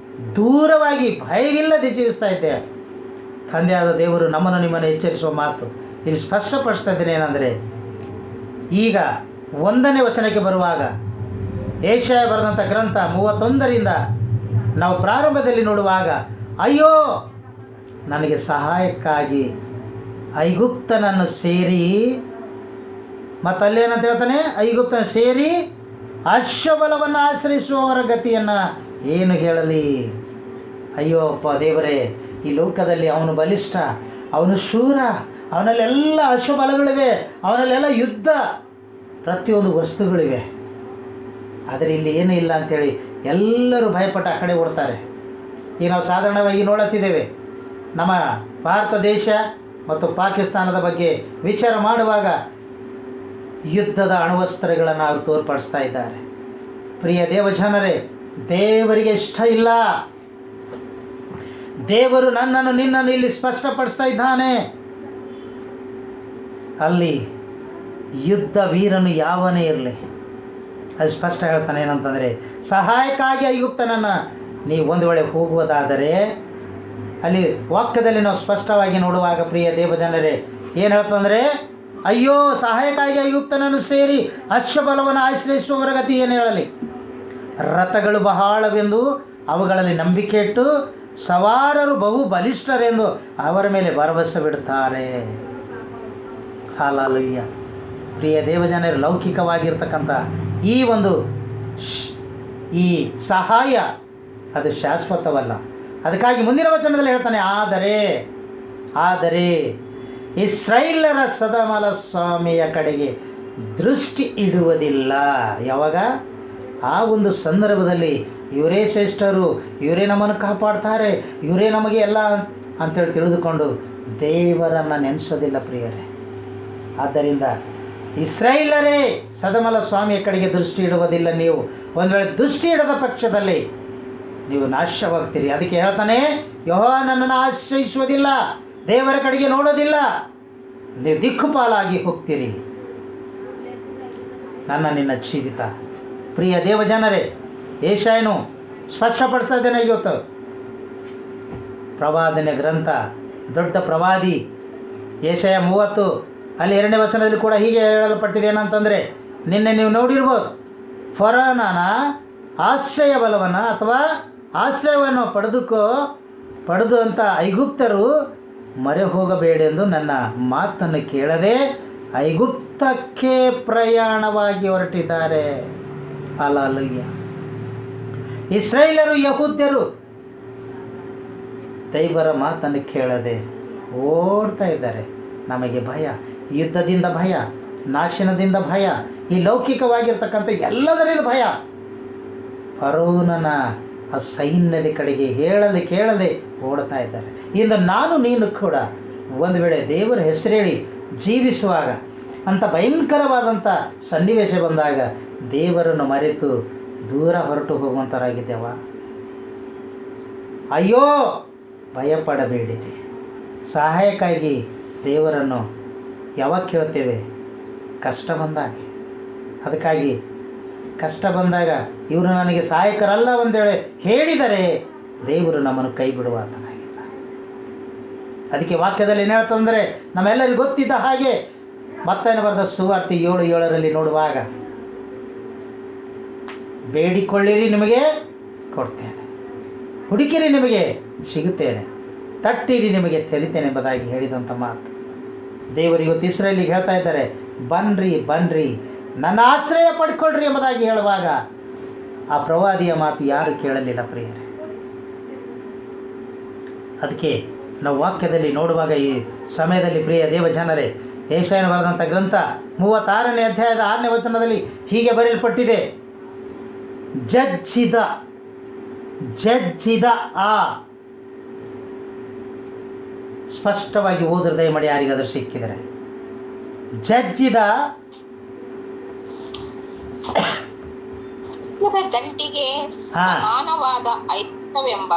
ದೂರವಾಗಿ ಭಯವಿಲ್ಲದೆ ಜೀವಿಸ್ತಾ ಇದ್ದೇವೆ. ತಂದೆಯಾದ ದೇವರು ನಮ್ಮನ್ನು ನಿಮ್ಮನ್ನು ಎಚ್ಚರಿಸುವ ಮಾತು ಇಲ್ಲಿ ಸ್ಪಷ್ಟಪಡಿಸ್ತಾ ಇದ್ದೇನೆ. ಏನಂದರೆ, ಈಗ 1ನೇ ವಚನಕ್ಕೆ ಬರುವಾಗ ಯೆಶಾಯ ಬರೆದಂಥ ಗ್ರಂಥ 31ರಿಂದ ನಾವು ಪ್ರಾರಂಭದಲ್ಲಿ ನೋಡುವಾಗ, ಅಯ್ಯೋ ನನಗೆ ಸಹಾಯಕ್ಕಾಗಿ ಐಗುಪ್ತನನ್ನು ಸೇರಿ, ಮತ್ತು ಅಲ್ಲೇನಂತ ಹೇಳ್ತಾನೆ, ಐಗುಪ್ತನ ಸೇರಿ ಅಶ್ವಬಲವನ್ನು ಆಶ್ರಯಿಸುವವರ ಗತಿಯನ್ನು ಏನು ಹೇಳಲಿ? ಅಯ್ಯೋ ಅಪ್ಪ ದೇವರೇ, ಈ ಲೋಕದಲ್ಲಿ ಅವನು ಬಲಿಷ್ಠ, ಅವನು ಶೂರ, ಅವನಲ್ಲೆಲ್ಲ ಅಶ್ವಬಲಗಳಿವೆ, ಅವನಲ್ಲೆಲ್ಲ ಯುದ್ಧ ಪ್ರತಿಯೊಂದು ವಸ್ತುಗಳಿವೆ. ಆದರೆ ಇಲ್ಲಿ ಏನೂ ಇಲ್ಲ ಅಂಥೇಳಿ ಎಲ್ಲರೂ ಭಯಪಟ್ಟು ಆ ಕಡೆ ಓಡ್ತಾರೆ. ಈಗ ನಾವು ಸಾಧಾರಣವಾಗಿ ನೋಡುತ್ತಿದ್ದೇವೆ, ನಮ್ಮ ಭಾರತ ದೇಶ ಮತ್ತು ಪಾಕಿಸ್ತಾನದ ಬಗ್ಗೆ ವಿಚಾರ ಮಾಡುವಾಗ ಯುದ್ಧದ ಅಣ್ವಸ್ತ್ರಗಳನ್ನು ಅವರು ತೋರ್ಪಡಿಸ್ತಾ ಇದ್ದಾರೆ. ಪ್ರಿಯ ದೇವಜನರೇ, ದೇವರಿಗೆ ಇಷ್ಟ ಇಲ್ಲ. ದೇವರು ನನ್ನನ್ನು ನಿನ್ನನ್ನು ಇಲ್ಲಿ ಸ್ಪಷ್ಟಪಡಿಸ್ತಾ ಇದ್ದಾನೆ. ಅಲ್ಲಿ ಯುದ್ಧ ವೀರನು ಯಾವನೇ ಇರಲಿ, ಅದು ಸ್ಪಷ್ಟ ಹೇಳ್ತಾನೆ. ಏನಂತಂದರೆ, ಸಹಾಯಕ್ಕಾಗಿ ಐಗುಪ್ತನನ್ನು ನೀವು ಒಂದು ವೇಳೆ ಹೋಗುವುದಾದರೆ, ಅಲ್ಲಿ ವಾಕ್ಯದಲ್ಲಿ ನಾವು ಸ್ಪಷ್ಟವಾಗಿ ನೋಡುವಾಗ ಪ್ರಿಯ ದೇವಜನರೇ ಏನು ಹೇಳ್ತಂದರೆ, ಅಯ್ಯೋ ಸಹಾಯಕ್ಕಾಗಿ ಐಗುಪ್ತನನ್ನು ಸೇರಿ ಅಶ್ವಬಲವನ್ನು ಆಶ್ರಯಿಸುವವರ ಗತಿ ಏನು ಹೇಳಲಿ? ರಥಗಳು ಬಹಳವೆಂದು ಅವುಗಳಲ್ಲಿ ನಂಬಿಕೆ ಇಟ್ಟು ಸವಾರರು ಬಹು ಬಲಿಷ್ಠರೆಂದು ಅವರ ಮೇಲೆ ಭರವಸೆ ಬಿಡುತ್ತಾರೆ. ಹಾಲೆಲೂಯಾ. ಪ್ರಿಯ ದೇವಜನರು, ಲೌಕಿಕವಾಗಿರ್ತಕ್ಕಂಥ ಈ ಸಹಾಯ ಅದು ಶಾಶ್ವತವಲ್ಲ. ಅದಕ್ಕಾಗಿ ಮುಂದಿನ ವಚನದಲ್ಲಿ ಹೇಳ್ತಾನೆ, ಆದರೆ ಇಸ್ರಾಯೇಲರ ಸದಮಲ ಸ್ವಾಮಿಯ ಕಡೆಗೆ ದೃಷ್ಟಿ ಇಡುವುದಿಲ್ಲ. ಯಾವಾಗ? ಆ ಒಂದು ಸಂದರ್ಭದಲ್ಲಿ ಇವರೇ ಶ್ರೇಷ್ಠರು, ಇವರೇ ನಮ್ಮನ್ನು ಕಾಪಾಡ್ತಾರೆ, ಇವರೇ ನಮಗೆ ಎಲ್ಲ ಅಂತೇಳಿ ತಿಳಿದುಕೊಂಡು ದೇವರನ್ನು ನೆನೆಸೋದಿಲ್ಲ ಪ್ರಿಯರೇ. ಆದ್ದರಿಂದ ಇಸ್ರಾಯೇಲರೇ ಸದಮಲ ಸ್ವಾಮಿಯ ಕಡೆಗೆ ದೃಷ್ಟಿ ಇಡುವುದಿಲ್ಲ. ನೀವು ಒಂದು ವೇಳೆ ದೃಷ್ಟಿ ಇಡದ ಪಕ್ಷದಲ್ಲಿ ನೀವು ನಾಶವಾಗ್ತೀರಿ. ಅದಕ್ಕೆ ಹೇಳ್ತಾನೆ, ಯೆಹೋವನನ್ನು ಆಶ್ರಯಿಸುವುದಿಲ್ಲ, ದೇವರ ಕಡೆಗೆ ನೋಡೋದಿಲ್ಲ, ನೀವು ದಿಕ್ಕುಪಾಲಾಗಿ ಹೋಗ್ತೀರಿ. ನಿನ್ನ ಜೀವಿತ ಪ್ರಿಯ ದೇವಜನರೇ, ಯೆಶಾಯನು ಸ್ಪಷ್ಟಪಡಿಸ್ತಾ ಇದ್ದೇನೆ. ಇವತ್ತು ಪ್ರವಾದನೆ ಗ್ರಂಥ, ದೊಡ್ಡ ಪ್ರವಾದಿ ಯೆಶಾಯ 30 ಅಲ್ಲಿ 2ನೇ ವಚನದಲ್ಲಿ ಕೂಡ ಹೀಗೆ ಹೇಳಲ್ಪಟ್ಟಿದೆ. ಏನಂತಂದರೆ, ನಿನ್ನೆ ನೀವು ನೋಡಿರ್ಬೋದು, ಫರೋಹನ ಆಶ್ರಯ ಬಲವನ್ನು ಅಥವಾ ಆಶ್ರಯವನ್ನು ಪಡೆದು ಅಂತ ಐಗುಪ್ತರು ಮೊರೆ ಹೋಗಬೇಡೆಂದು ನನ್ನ ಮಾತನ್ನು ಕೇಳದೆ ಐಗುಪ್ತಕ್ಕೆ ಪ್ರಯಾಣವಾಗಿ ಹೊರಟಿದ್ದಾರೆ. ಹಲ್ಲೆಲೂಯಾ. ಇಸ್ರಾಯೇಲರು, ಯಹೂದ್ಯರು ದೇವರ ಮಾತನ್ನು ಕೇಳದೆ ಓಡ್ತಾ ಇದ್ದಾರೆ. ನಮಗೆ ಭಯ, ಯುದ್ಧದಿಂದ ಭಯ, ನಾಶನದಿಂದ ಭಯ, ಈ ಲೌಕಿಕವಾಗಿರ್ತಕ್ಕಂಥ ಎಲ್ಲದರಿಂದ ಭಯ. ಫರೋನನ ಆ ಸೈನ್ಯದ ಕಡೆಗೆ ಹೇಳದೆ ಕೇಳದೆ ಓಡ್ತಾ ಇದ್ದಾರೆ. ಇಂದು ನಾನು ನೀನು ಕೂಡ ಒಂದು ವೇಳೆ ದೇವರ ಹೆಸರೇಳಿ ಜೀವಿಸುವಾಗ ಅಂಥ ಭಯಂಕರವಾದಂಥ ಸನ್ನಿವೇಶ ಬಂದಾಗ ದೇವರನ್ನು ಮರೆತು ದೂರ ಹೊರಟು ಹೋಗುವಂಥರಾಗಿದ್ದೇವ? ಅಯ್ಯೋ, ಭಯಪಡಬೇಡಿರಿ. ಸಹಾಯಕ್ಕಾಗಿ ದೇವರನ್ನು ಯಾವಾಗ ಕೇಳ್ತೇವೆ? ಕಷ್ಟ ಬಂದಾಗ. ಅದಕ್ಕಾಗಿ ಕಷ್ಟ ಬಂದಾಗ ಇವರು ನನಗೆ ಸಹಾಯಕರಲ್ಲ ಒಂದೇಳೆ ಹೇಳಿದರೆ ದೇವರು ನಮ್ಮನ್ನು ಕೈ ಬಿಡುವಾತನಾಗಿಲ್ಲ. ಅದಕ್ಕೆ ವಾಕ್ಯದಲ್ಲಿ ಏನು ಹೇಳ್ತಂದರೆ, ನಮ್ಮೆಲ್ಲರಿಗೂ ಗೊತ್ತಿದ್ದ ಹಾಗೆ ಮತ್ತಾಯನ ಬರೆದ ಸುವಾರ್ತೆ 7:7 ನೋಡುವಾಗ, ಬೇಡಿಕೊಳ್ಳಿರಿ ನಿಮಗೆ ಕೊಡ್ತೇನೆ, ಹುಡುಕಿರಿ ನಿಮಗೆ ಸಿಗುತ್ತೇನೆ, ತಟ್ಟಿರಿ ನಿಮಗೆ ತೆರಿತೇನೆ ಎಂಬುದಾಗಿ ಹೇಳಿದಂಥ ಮಾತು ದೇವರು ಇವತ್ತು ಇಸ್ರಾಯೇಲಿಗೆ ಹೇಳ್ತಾ ಇದ್ದಾರೆ. ಬನ್ರಿ ಬನ್ರಿ, ನನ್ನ ಆಶ್ರಯ ಪಡ್ಕೊಳ್ರಿ ಎಂಬುದಾಗಿ ಹೇಳುವಾಗ ಆ ಪ್ರವಾದಿಯ ಮಾತು ಯಾರು ಕೇಳಲಿಲ್ಲ ಪ್ರಿಯರೇ. ಅದಕ್ಕೆ ನಾವು ವಾಕ್ಯದಲ್ಲಿ ನೋಡುವಾಗ ಈ ಸಮಯದಲ್ಲಿ ಪ್ರಿಯ ದೇವಜನರೇ, ಯೆಶಾಯನ ಬರೆದಂಥ ಗ್ರಂಥ 36ನೇ ಅಧ್ಯಾಯದ 6ನೇ ವಚನದಲ್ಲಿ ಹೀಗೆ ಬರೆಯಲ್ಪಟ್ಟಿದೆ, ಜಜ್ಜಿದ ಆ ಸ್ಪಷ್ಟವಾಗಿ ಓದ್ರ ದಯಮಾಡಿ ಯಾರಿಗಾದರೂ ಸಿಕ್ಕಿದರೆ, ಜಜ್ಜಿದ ದಂಡಿಗೆ ಸಮಾನವಾದ ಐಗುಪ್ತವೆಂಬ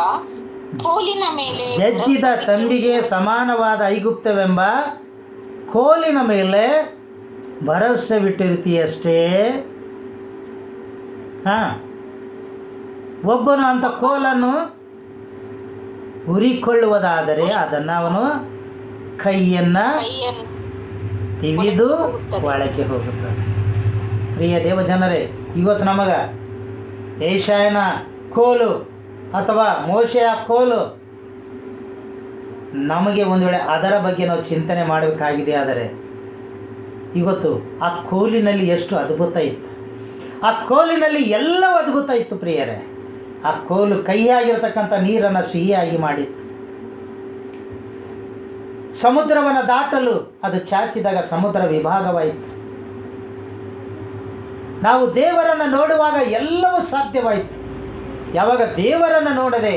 ಕೋಲಿನ ಮೇಲೆ, ಜಜ್ಜಿದ ತಂಬಿಗೆ ಸಮಾನವಾದ ಐಗುಪ್ತವೆಂಬ ಕೋಲಿನ ಮೇಲೆ ಭರವಸೆ ಬಿಟ್ಟಿರ್ತೀಯಷ್ಟೇ. ಒಬ್ಬನು ಅಂಥ ಕೋಲನ್ನು ಉರಿಕೊಳ್ಳುವುದಾದರೆ ಅದನ್ನು ಅವನು ಕೈಯನ್ನು ತಿವಿದು ಒಳಗೆ ಹೋಗುತ್ತದೆ. ಪ್ರಿಯ ದೇವಜನರೇ, ಇವತ್ತು ನಮಗೆ ಯೆಶಾಯನ ಕೋಲು ಅಥವಾ ಮೋಶೆಯ ಕೋಲು, ನಮಗೆ ಒಂದು ವೇಳೆ ಅದರ ಬಗ್ಗೆ ನಾವು ಚಿಂತನೆ ಮಾಡಬೇಕಾಗಿದೆ. ಆದರೆ ಇವತ್ತು ಆ ಕೋಲಿನಲ್ಲಿ ಎಷ್ಟು ಅದ್ಭುತ ಇತ್ತು, ಆ ಕೋಲಿನಲ್ಲಿ ಎಲ್ಲವೂ ಅದ್ಭುತ ಇತ್ತು ಪ್ರಿಯರೇ. ಆ ಕೋಲು ಕಹಿಯಾಗಿರ್ತಕ್ಕಂಥ ನೀರನ್ನು ಸಿಹಿಯಾಗಿ ಮಾಡಿತ್ತು. ಸಮುದ್ರವನ್ನು ದಾಟಲು ಅದು ಚಾಚಿದಾಗ ಸಮುದ್ರ ವಿಭಾಗವಾಯಿತು. ನಾವು ದೇವರನ್ನು ನೋಡುವಾಗ ಎಲ್ಲವೂ ಸಾಧ್ಯವಾಯಿತು. ಯಾವಾಗ ದೇವರನ್ನು ನೋಡದೆ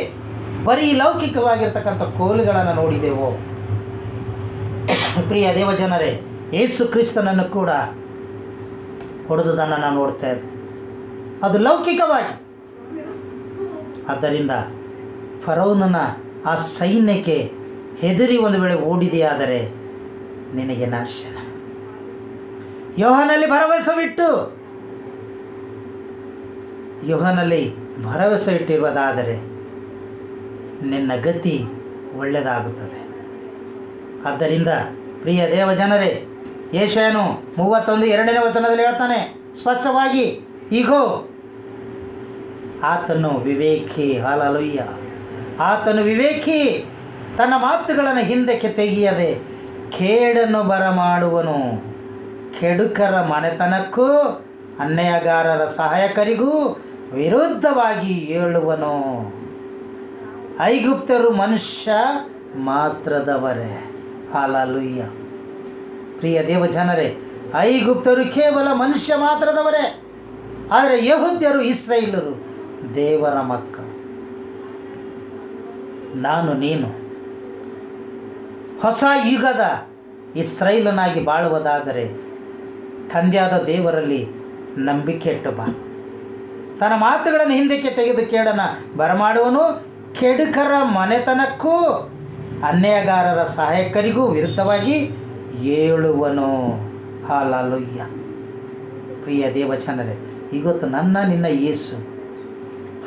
ಬರೀ ಲೌಕಿಕವಾಗಿರ್ತಕ್ಕಂಥ ಕೋಲುಗಳನ್ನು ನೋಡಿದೆವೋ, ಪ್ರಿಯ ದೇವಜನರೇ, ಯೇಸು ಕ್ರಿಸ್ತನನ್ನು ಕೂಡ ಹೊಡೆದುದನ್ನು ನಾವು ನೋಡ್ತೇವೆ, ಅದು ಲೌಕಿಕವಾಗಿ. ಆದ್ದರಿಂದ ಫರೋನನ ಆ ಸೈನ್ಯಕ್ಕೆ ಹೆದರಿ ಒಂದು ವೇಳೆ ಓಡಿದೆಯಾದರೆ ನಿನಗೆ ನಾಶನ. ಯೋಹಾನಲ್ಲಿ ಭರವಸೆ ಇಟ್ಟಿರುವುದಾದರೆ ನಿನ್ನ ಗತಿ ಒಳ್ಳೆಯದಾಗುತ್ತದೆ. ಆದ್ದರಿಂದ ಪ್ರಿಯ ದೇವಜನರೇ, ಯೆಶಾಯನು 31:2ನೇ ವಚನದಲ್ಲಿ ಹೇಳ್ತಾನೆ ಸ್ಪಷ್ಟವಾಗಿ, ಈಗೋ ಆತನು ವಿವೇಕಿ. ಹಲ್ಲೆಲೂಯ. ಆತನು ವಿವೇಕಿ, ತನ್ನ ಮಾತುಗಳನ್ನು ಹಿಂದಕ್ಕೆ ತೆಗೆಯದೆ ಕೇಡನ್ನು ಬರಮಾಡುವನು. ಕೆಡುಕರ ಮನೆತನಕ್ಕೂ ಅನ್ಯಾಯಗಾರರ ಸಹಾಯಕರಿಗೂ ವಿರುದ್ಧವಾಗಿ ಏಳುವನು. ಐಗುಪ್ತರು ಮನುಷ್ಯ ಮಾತ್ರದವರೇ. ಹಲ್ಲೆಲೂಯ. ಪ್ರಿಯ ದೇವಜನರೇ, ಐಗುಪ್ತರು ಕೇವಲ ಮನುಷ್ಯ ಮಾತ್ರದವರೇ, ಆದರೆ ಯಹೂದ್ಯರು, ಇಸ್ರಾಯೇಲರು ದೇವರ ಮಕ್ಕಳು. ನಾನು ನೀನು ಹೊಸ ಯುಗದ ಇಸ್ರಾಯೇಲನಾಗಿ ಬಾಳುವುದಾದರೆ ತಂದೆಯಾದ ದೇವರಲ್ಲಿ ನಂಬಿಕೆ ಇಟ್ಟು ಬಾ. ತನ್ನ ಮಾತುಗಳನ್ನು ಹಿಂದಕ್ಕೆ ತೆಗೆದು ಕೇಡನ್ನು ಬರಮಾಡುವನು. ಕೆಡುಕರ ಮನೆತನಕ್ಕೂ ಅನ್ಯಾಯಗಾರರ ಸಹಾಯಕರಿಗೂ ವಿರುದ್ಧವಾಗಿ ಏಳುವನು. ಹಲ್ಲೆಲೂಯ. ಪ್ರಿಯ ದೇವಜನರೇ, ಇವತ್ತು ನಿನ್ನ ಯೇಸು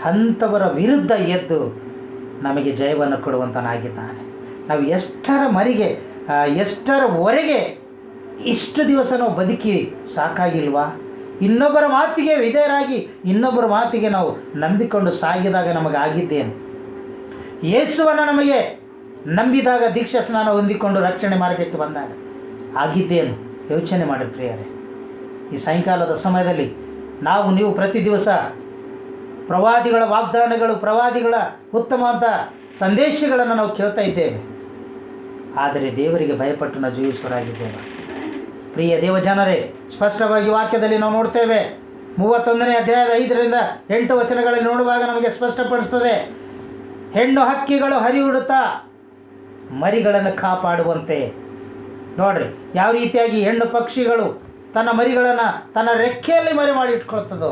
ಅಂಥವರ ವಿರುದ್ಧ ಎದ್ದು ನಮಗೆ ಜಯವನ್ನು ಕೊಡುವಂತನಾಗಿದ್ದಾನೆ. ನಾವು ಎಷ್ಟರವರೆಗೆ ಇಷ್ಟು ದಿವಸ ನಾವು ಬದುಕಿ ಸಾಕಾಗಿಲ್ವಾ? ಇನ್ನೊಬ್ಬರ ಮಾತಿಗೆ ವಿಧೇಯರಾಗಿ ಇನ್ನೊಬ್ಬರ ಮಾತಿಗೆ ನಾವು ನಂಬಿಕೊಂಡು ಸಾಗಿದಾಗ ನಮಗಾಗಿದ್ದೇನು? ಯೇಸುವನ್ನು ನಮಗೆ ನಂಬಿದಾಗ ದೀಕ್ಷಾ ಸ್ನಾನ ಹೊಂದಿಕೊಂಡು ರಕ್ಷಣೆ ಮಾರ್ಗಕ್ಕೆ ಬಂದಾಗ ಆಗಿದ್ದೇನು? ಯೋಚನೆ ಮಾಡಿ ಪ್ರಿಯರೇ. ಈ ಸಾಯಂಕಾಲದ ಸಮಯದಲ್ಲಿ ನೀವು ಪ್ರತಿ ದಿವಸ ಪ್ರವಾದಿಗಳ ವಾಗ್ದಾನಗಳು, ಪ್ರವಾದಿಗಳ ಉತ್ತಮವಾದ ಸಂದೇಶಗಳನ್ನು ನಾವು ಕೇಳ್ತಾ ಇದ್ದೇವೆ. ಆದರೆ ದೇವರಿಗೆ ಭಯಪಟ್ಟು ನಾವು ಜೀವಿಸುವರಾಗಿದ್ದೇವೆ. ಪ್ರಿಯ ದೇವಜನರೇ, ಸ್ಪಷ್ಟವಾಗಿ ವಾಕ್ಯದಲ್ಲಿ ನಾವು ನೋಡ್ತೇವೆ. 31ನೇ ಅಧ್ಯಾಯದ 5ರಿಂದ 8 ವಚನಗಳಲ್ಲಿ ನೋಡುವಾಗ ನಮಗೆ ಸ್ಪಷ್ಟಪಡಿಸ್ತದೆ. ಹೆಣ್ಣು ಹಕ್ಕಿಗಳು ಹರಿಯುಡುತ್ತಾ ಮರಿಗಳನ್ನು ಕಾಪಾಡುವಂತೆ. ನೋಡ್ರಿ ಯಾವ ರೀತಿಯಾಗಿ ಹೆಣ್ಣು ಪಕ್ಷಿಗಳು ತನ್ನ ಮರಿಗಳನ್ನು ತನ್ನ ರೆಕ್ಕೆಯಲ್ಲಿ ಮರಿ ಮಾಡಿ ಇಟ್ಕೊಳ್ತದೋ,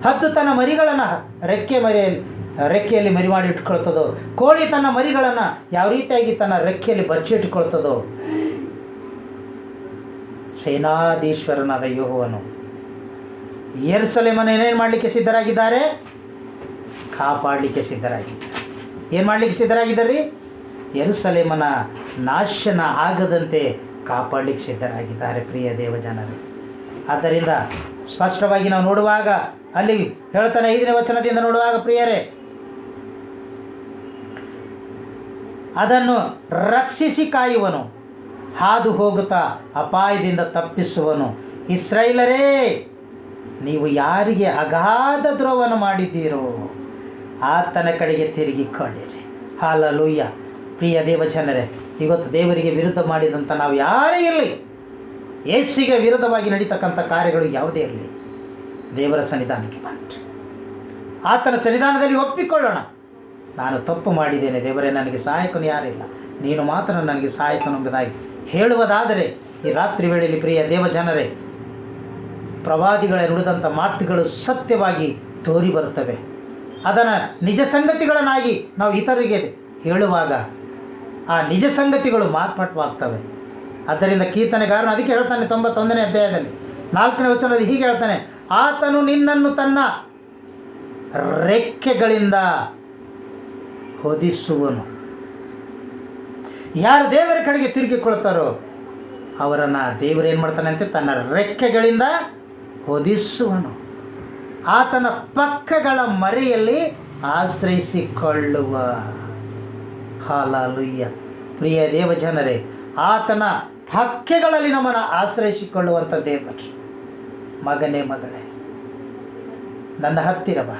ಹದ್ದು ತನ್ನ ಮರಿಗಳನ್ನು ರೆಕ್ಕೆಯಲ್ಲಿ ಮರಿ ಮಾಡಿ ಇಟ್ಕೊಳ್ತದೋ, ಕೋಳಿ ತನ್ನ ಮರಿಗಳನ್ನು ಯಾವ ರೀತಿಯಾಗಿ ತನ್ನ ರೆಕ್ಕೆಯಲ್ಲಿ ಬಚ್ಚಿಟ್ಕೊಳ್ತದೋ, ಸೇನಾಧೀಶ್ವರನಾದ ಯೆಹೋವನು ಯೆರೂಸಲೇಮನ್ನು ಏನೇನು ಮಾಡಲಿಕ್ಕೆ ಸಿದ್ಧರಾಗಿದ್ದಾರೆ? ಕಾಪಾಡಲಿಕ್ಕೆ ಸಿದ್ಧರಾಗಿದ್ದಾರೆ. ಏನು ಮಾಡಲಿಕ್ಕೆ ಸಿದ್ಧರಾಗಿದ್ದಾರೆ? ಯೆರೂಸಲೇಮನ ನಾಶನ ಆಗದಂತೆ ಕಾಪಾಡಲಿಕ್ಕೆ ಸಿದ್ಧರಾಗಿದ್ದಾರೆ. ಪ್ರಿಯ ದೇವಜನರೇ, ಆದ್ದರಿಂದ ಸ್ಪಷ್ಟವಾಗಿ ನಾವು ನೋಡುವಾಗ ಅಲ್ಲಿ ಹೇಳ್ತಾನೆ 5ನೇ ವಚನದಿಂದ ನೋಡುವಾಗ ಪ್ರಿಯರೇ, ಅದನ್ನು ರಕ್ಷಿಸಿ ಕಾಯುವನು, ಹಾದು ಹೋಗುತ್ತಾ ಅಪಾಯದಿಂದ ತಪ್ಪಿಸುವನು. ಇಸ್ರಾಯೇಲರೇ, ನೀವು ಯಾರಿಗೆ ಅಗಾಧ ದ್ರೋಹವನ್ನು ಮಾಡಿದ್ದೀರೋ ಆತನ ಕಡೆಗೆ ತಿರುಗಿಕೊಂಡಿರಿ. ಹಾಲೆಲೂಯ. ಪ್ರಿಯ ದೇವಜನರೇ, ಇವತ್ತು ದೇವರಿಗೆ ವಿರುದ್ಧ ಮಾಡಿದಂಥ ನಾವು ಯಾರೇ ಇರಲಿ, ಯೇಸುವಿಗೆ ವಿರುದ್ಧವಾಗಿ ನಡೀತಕ್ಕಂಥ ಕಾರ್ಯಗಳು ಯಾವುದೇ ಇರಲಿ, ದೇವರ ಸನ್ನಿಧಾನಕ್ಕೆ ಬನ್ನಿರಿ. ಆತನ ಸನ್ನಿಧಾನದಲ್ಲಿ ಒಪ್ಪಿಕೊಳ್ಳೋಣ. ನಾನು ತಪ್ಪು ಮಾಡಿದ್ದೇನೆ ದೇವರೇ, ನನಗೆ ಸಹಾಯಕನು ಯಾರಿಲ್ಲ, ನೀನು ಮಾತ್ರ ನನಗೆ ಸಹಾಯಕನು ಎಂಬುದಾಗಿ ಹೇಳುವುದಾದರೆ ಈ ರಾತ್ರಿ ವೇಳೆಯಲ್ಲಿ ಪ್ರಿಯ ದೇವಜನರೇ, ಪ್ರವಾದಿಗಳ ನುಡಿದಂಥ ಮಾತುಗಳು ಸತ್ಯವಾಗಿ ತೋರಿ ಬರುತ್ತವೆ. ಅದನ್ನು ನಿಜ ಸಂಗತಿಗಳನ್ನಾಗಿ ನಾವು ಇತರರಿಗೆ ಹೇಳುವಾಗ ಆ ನಿಜ ಸಂಗತಿಗಳು ಮಾರ್ಪಾಟವಾಗ್ತವೆ. ಆದ್ದರಿಂದ ಕೀರ್ತನೆಗಾರನು ಅದಕ್ಕೆ ಹೇಳ್ತಾನೆ 91ನೇ ಅಧ್ಯಾಯದಲ್ಲಿ 4ನೇ ವಚನದಲ್ಲಿ ಹೀಗೆ ಹೇಳ್ತಾನೆ, ಆತನು ನಿನ್ನನ್ನು ತನ್ನ ರೆಕ್ಕೆಗಳಿಂದ ಹೊದಿಸುವನು. ಯಾರು ದೇವರ ಕಡೆಗೆ ತಿರುಗಿಕೊಳ್ತಾರೋ ಅವರನ್ನು ದೇವರು ಏನು ಮಾಡ್ತಾನೆ ಅಂತ ತನ್ನ ರೆಕ್ಕೆಗಳಿಂದ ಹೊದಿಸುವನು. ಆತನ ಪಕ್ಕಗಳ ಮರೆಯಲ್ಲಿ ಆಶ್ರಯಿಸಿಕೊಳ್ಳುವ. ಹಾಲೆಲೂಯ. ಪ್ರಿಯ ದೇವಜನರೇ, ಆತನ ಪಕ್ಕೆಗಳಲ್ಲಿ ನಮ್ಮನ್ನು ಆಶ್ರಯಿಸಿಕೊಳ್ಳುವಂಥ ದೇವರು. ಮಗನೇ, ಮಗಳೇ, ನನ್ನ ಹತ್ತಿರ ಬಾ,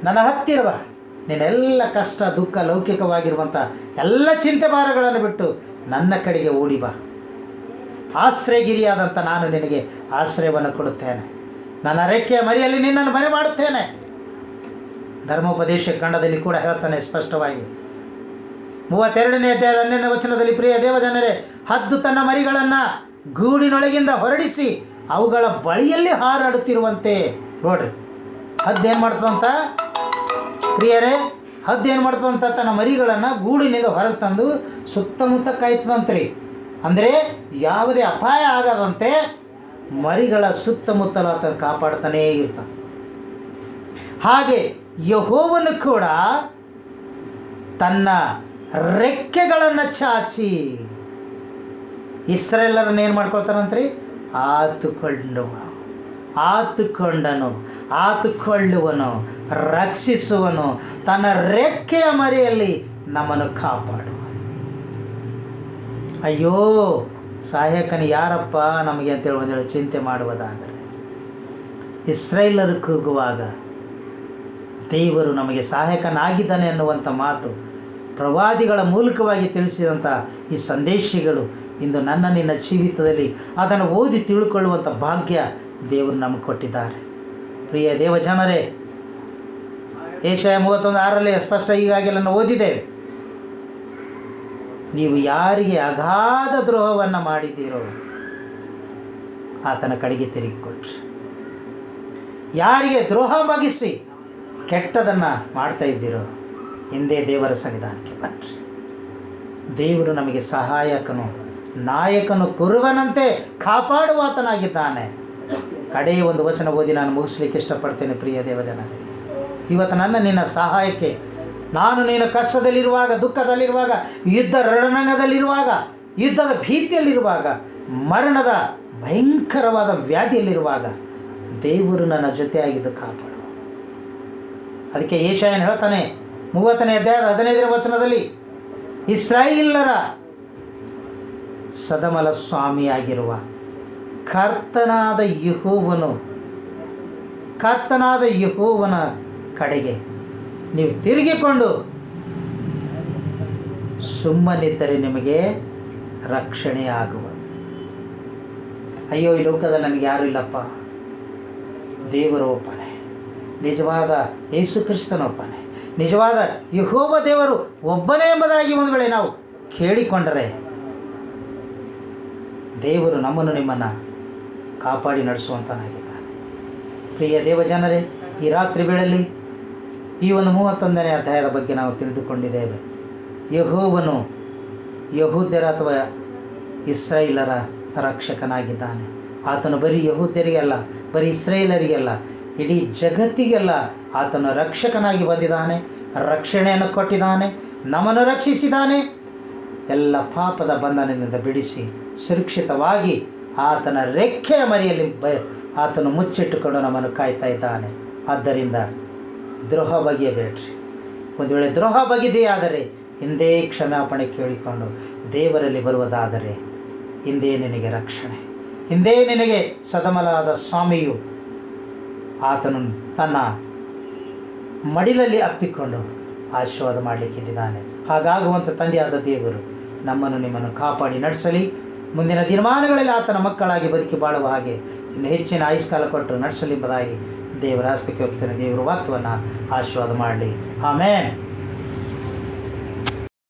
ನನ್ನ ಹತ್ತಿರ ಬಾ. ನಿನ್ನೆಲ್ಲ ಕಷ್ಟ ದುಃಖ ಲೌಕಿಕವಾಗಿರುವಂಥ ಎಲ್ಲ ಚಿಂತೆ ಭಾರಗಳನ್ನು ಬಿಟ್ಟು ನನ್ನ ಕಡೆಗೆ ಓಡಿ ಬಾ. ಆಶ್ರಯಗಿರಿಯಾದಂಥ ನಾನು ನಿನಗೆ ಆಶ್ರಯವನ್ನು ಕೊಡುತ್ತೇನೆ. ನನ್ನ ರೆಕ್ಕೆಯ ಮರಿಯಲ್ಲಿ ನಿನ್ನನ್ನು ಮರೆ ಮಾಡುತ್ತೇನೆ. ಧರ್ಮೋಪದೇಶ ಖಂಡದಲ್ಲಿ ಕೂಡ ಹೇಳ್ತಾನೆ ಸ್ಪಷ್ಟವಾಗಿ 32ನೇ ಅಧ್ಯಾಯದ 11ನೇ ವಚನದಲ್ಲಿ, ಪ್ರಿಯ ದೇವಜನರೇ, ಹದ್ದು ತನ್ನ ಮರಿಗಳನ್ನು ಗೂಡಿನೊಳಗಿಂದ ಹೊರಡಿಸಿ ಅವುಗಳ ಬಳಿಯಲ್ಲಿ ಹಾರಾಡುತ್ತಿರುವಂತೆ. ನೋಡ್ರಿ, ಹದ್ದು ಏನು ಮಾಡ್ತದಂತ ಪ್ರಿಯರೇ, ಹದ್ದು ಏನು ಮಾಡ್ತದಂತ ತನ್ನ ಮರಿಗಳನ್ನು ಗೂಡಿನಿಂದ ಹೊರಗೆ ತಂದು ಸುತ್ತಮುತ್ತ ಕಾಯ್ತದಂತ್ರಿ. ಅಂದರೆ ಯಾವುದೇ ಅಪಾಯ ಆಗದಂತೆ ಮರಿಗಳ ಸುತ್ತಮುತ್ತಲು ಆತನು ಕಾಪಾಡ್ತಾನೇ ಇರ್ತಾನೆ. ಹಾಗೆ ಯೆಹೋವನು ಕೂಡ ತನ್ನ ರೆಕ್ಕೆಗಳನ್ನು ಚಾಚಿ ಇಸ್ರಾಯೇಲರನ್ನು ಏನು ಮಾಡ್ಕೊಳ್ತಾನಂತ್ರಿ? ಆತುಕೊಂಡನು, ಆತುಕೊಳ್ಳುವನು, ರಕ್ಷಿಸುವನು, ತನ್ನ ರೆಕ್ಕೆಯ ಮರೆಯಲ್ಲಿ ನಮ್ಮನ್ನು ಕಾಪಾಡುವ. ಅಯ್ಯೋ, ಸಹಾಯಕನು ಯಾರಪ್ಪ ನಮಗೆ ಅಂತೇಳಿ ಒಂದೇಳು ಚಿಂತೆ ಮಾಡುವುದಾದರೆ, ಇಸ್ರಾಯೇಲರು ಕೂಗುವಾಗ ದೇವರು ನಮಗೆ ಸಹಾಯಕನಾಗಿದ್ದಾನೆ ಅನ್ನುವಂಥ ಮಾತು ಪ್ರವಾದಿಗಳ ಮೂಲಕವಾಗಿ ತಿಳಿಸಿದಂಥ ಈ ಸಂದೇಶಗಳು ಇಂದು ನನ್ನ ನಿನ್ನ ಜೀವಿತದಲ್ಲಿ ಅದನ್ನು ಓದಿ ತಿಳ್ಕೊಳ್ಳುವಂಥ ಭಾಗ್ಯ ದೇವರು ನಮಗೆ ಕೊಟ್ಟಿದ್ದಾರೆ. ಪ್ರಿಯ ದೇವಜನರೇ, ಯೆಶಾಯ 31:6ರಲ್ಲಿ ಸ್ಪಷ್ಟ ಹೀಗಾಗೆಲ್ಲ ಓದಿದ್ದೇವೆ. ನೀವು ಯಾರಿಗೆ ಅಗಾಧ ದ್ರೋಹವನ್ನು ಮಾಡಿದ್ದೀರೋ ಆತನ ಕಡೆಗೆ ತಿರುಗಿಕೊಳ್ರಿ. ಯಾರಿಗೆ ದ್ರೋಹ ಬಗೆಸಿ ಕೆಟ್ಟದನ್ನು ಮಾಡ್ತಾ ಇದ್ದೀರೋ ಹಿಂದೆ ದೇವರ ಸನ್ನಿಧಾನಕ್ಕೆ ಬನ್ನಿರಿ. ದೇವರು ನಮಗೆ ಸಹಾಯಕನು, ನಾಯಕನು, ಕುರುವನಂತೆ ಕಾಪಾಡುವಾತನಾಗಿದ್ದಾನೆ. ಕಡೆಯ ಒಂದು ವಚನ ಓದಿ ನಾನು ಮುಗಿಸ್ಲಿಕ್ಕೆ ಇಷ್ಟಪಡ್ತೇನೆ. ಪ್ರಿಯ ದೇವಜನರೇ, ಇವತ್ತು ನನ್ನ ನಿನ್ನ ಸಹಾಯಕ್ಕೆ, ನಾನು ನೀನು ಕಷ್ಟದಲ್ಲಿರುವಾಗ, ದುಃಖದಲ್ಲಿರುವಾಗ, ಯುದ್ಧ ರಣರಂಗದಲ್ಲಿರುವಾಗ, ಯುದ್ಧದ ಭೀತಿಯಲ್ಲಿರುವಾಗ, ಮರಣದ ಭಯಂಕರವಾದ ವ್ಯಾಧಿಯಲ್ಲಿರುವಾಗ ದೇವರು ನನ್ನ ಜೊತೆಯಾಗಿದ್ದು ಕಾಪಾಡು. ಅದಕ್ಕೆ ಯೆಶಾಯನು ಹೇಳ್ತಾನೆ 30ನೇ ಅಧ್ಯಾಯದ 15ನೇ ವಚನದಲ್ಲಿ, ಇಸ್ರಾಯೇಲರ ಸದಮಲ ಸ್ವಾಮಿಯಾಗಿರುವ ಕರ್ತನಾದ ಯೆಹೋವನ ಕಡೆಗೆ ನೀವು ತಿರುಗಿಕೊಂಡು ಸುಮ್ಮನಿದ್ದರೆ ನಿಮಗೆ ರಕ್ಷಣೆ ಆಗುವುದು. ಅಯ್ಯೋ, ಈ ಲೋಕದಲ್ಲಿ ನನಗೆ ಯಾರೂ ಇಲ್ಲಪ್ಪ, ದೇವರು ಒಬ್ಬನೇ, ನಿಜವಾದ ಯೇಸು ಕ್ರಿಸ್ತನೊಬ್ಬನೇ, ನಿಜವಾದ ಯೆಹೋವ ದೇವರು ಒಬ್ಬನೇ ಎಂಬುದಾಗಿ ಒಂದು ವೇಳೆ ನಾವು ಕೇಳಿಕೊಂಡರೆ ದೇವರು ನಮ್ಮನ್ನು ನಿಮ್ಮನ್ನು ಕಾಪಾಡಿ ನಡೆಸುವಂತನಾಗಿದ್ದಾನೆ. ಪ್ರಿಯ ದೇವಜನರೇ, ಈ ರಾತ್ರಿ ವೇಳೆಯಲ್ಲಿ ಈ ಒಂದು 31ನೇ ಅಧ್ಯಾಯದ ಬಗ್ಗೆ ನಾವು ತಿಳಿದುಕೊಂಡಿದ್ದೇವೆ. ಯೆಹೋವನು ಯಹೂದ್ಯರ ಅಥವಾ ಇಸ್ರಾಯೇಲರ ರಕ್ಷಕನಾಗಿದ್ದಾನೆ. ಆತನು ಬರೀ ಯಹೂದ್ಯರಿಗೆಲ್ಲ, ಬರೀ ಇಸ್ರಾಯೇಲರಿಗೆಲ್ಲ, ಇಡೀ ಜಗತ್ತಿಗೆಲ್ಲ ಆತನು ರಕ್ಷಕನಾಗಿ ಬಂದಿದ್ದಾನೆ. ರಕ್ಷಣೆಯನ್ನು ಕೊಟ್ಟಿದ್ದಾನೆ, ನಮ್ಮನ್ನು ರಕ್ಷಿಸಿದ್ದಾನೆ. ಎಲ್ಲ ಪಾಪದ ಬಂಧನದಿಂದ ಬಿಡಿಸಿ ಸುರಕ್ಷಿತವಾಗಿ ಆತನ ರೆಕ್ಕೆಯ ಮರಿಯಲ್ಲಿ ಆತನು ಮುಚ್ಚಿಟ್ಟುಕೊಂಡು ನಮ್ಮನ್ನು ಕಾಯ್ತಾ ಇದ್ದಾನೆ. ಆದ್ದರಿಂದ ದ್ರೋಹ ಬಗೆಯಬೇಡ್ರಿ. ಒಂದು ವೇಳೆ ದ್ರೋಹ ಬಗೆದೆಯಾದರೆ ಹಿಂದೆ ಕ್ಷಮಾಪಣೆ ಕೇಳಿಕೊಂಡು ದೇವರಲ್ಲಿ ಬರುವುದಾದರೆ ಹಿಂದೆ ನಿನಗೆ ರಕ್ಷಣೆ, ಹಿಂದೆ ನಿನಗೆ ಸದಮಲಾದ ಸ್ವಾಮಿಯು ಆತನು ತನ್ನ ಮಡಿಲಲ್ಲಿ ಅಪ್ಪಿಕೊಂಡು ಆಶೀರ್ವಾದ ಮಾಡಲಿಕ್ಕಿದ್ದಾನೆ. ಹಾಗಾಗುವಂಥ ತಂದೆಯಾದ ದೇವರು ನಮ್ಮನ್ನು ನಿಮ್ಮನ್ನು ಕಾಪಾಡಿ ನಡೆಸಲಿ. ಮುಂದಿನ ದಿನಮಾನಗಳಲ್ಲಿ ಆತನ ಮಕ್ಕಳಾಗಿ ಬದುಕಿ ಬಾಳುವ ಹಾಗೆ ಇನ್ನು ಹೆಚ್ಚಿನ ಆಯುಷ್ಕಾಲ ಕೊಟ್ಟು ನಡೆಸಲಿ ಎಂಬುದಾಗಿ ದೇವರ ಹಸ್ತಕ್ಕೆ ಹೋಗ್ತಾನೆ. ದೇವರ ವಾಕ್ಯವನ್ನು ಆಶೀರ್ವಾದ ಮಾಡಲಿ. ಆಮೇನ್.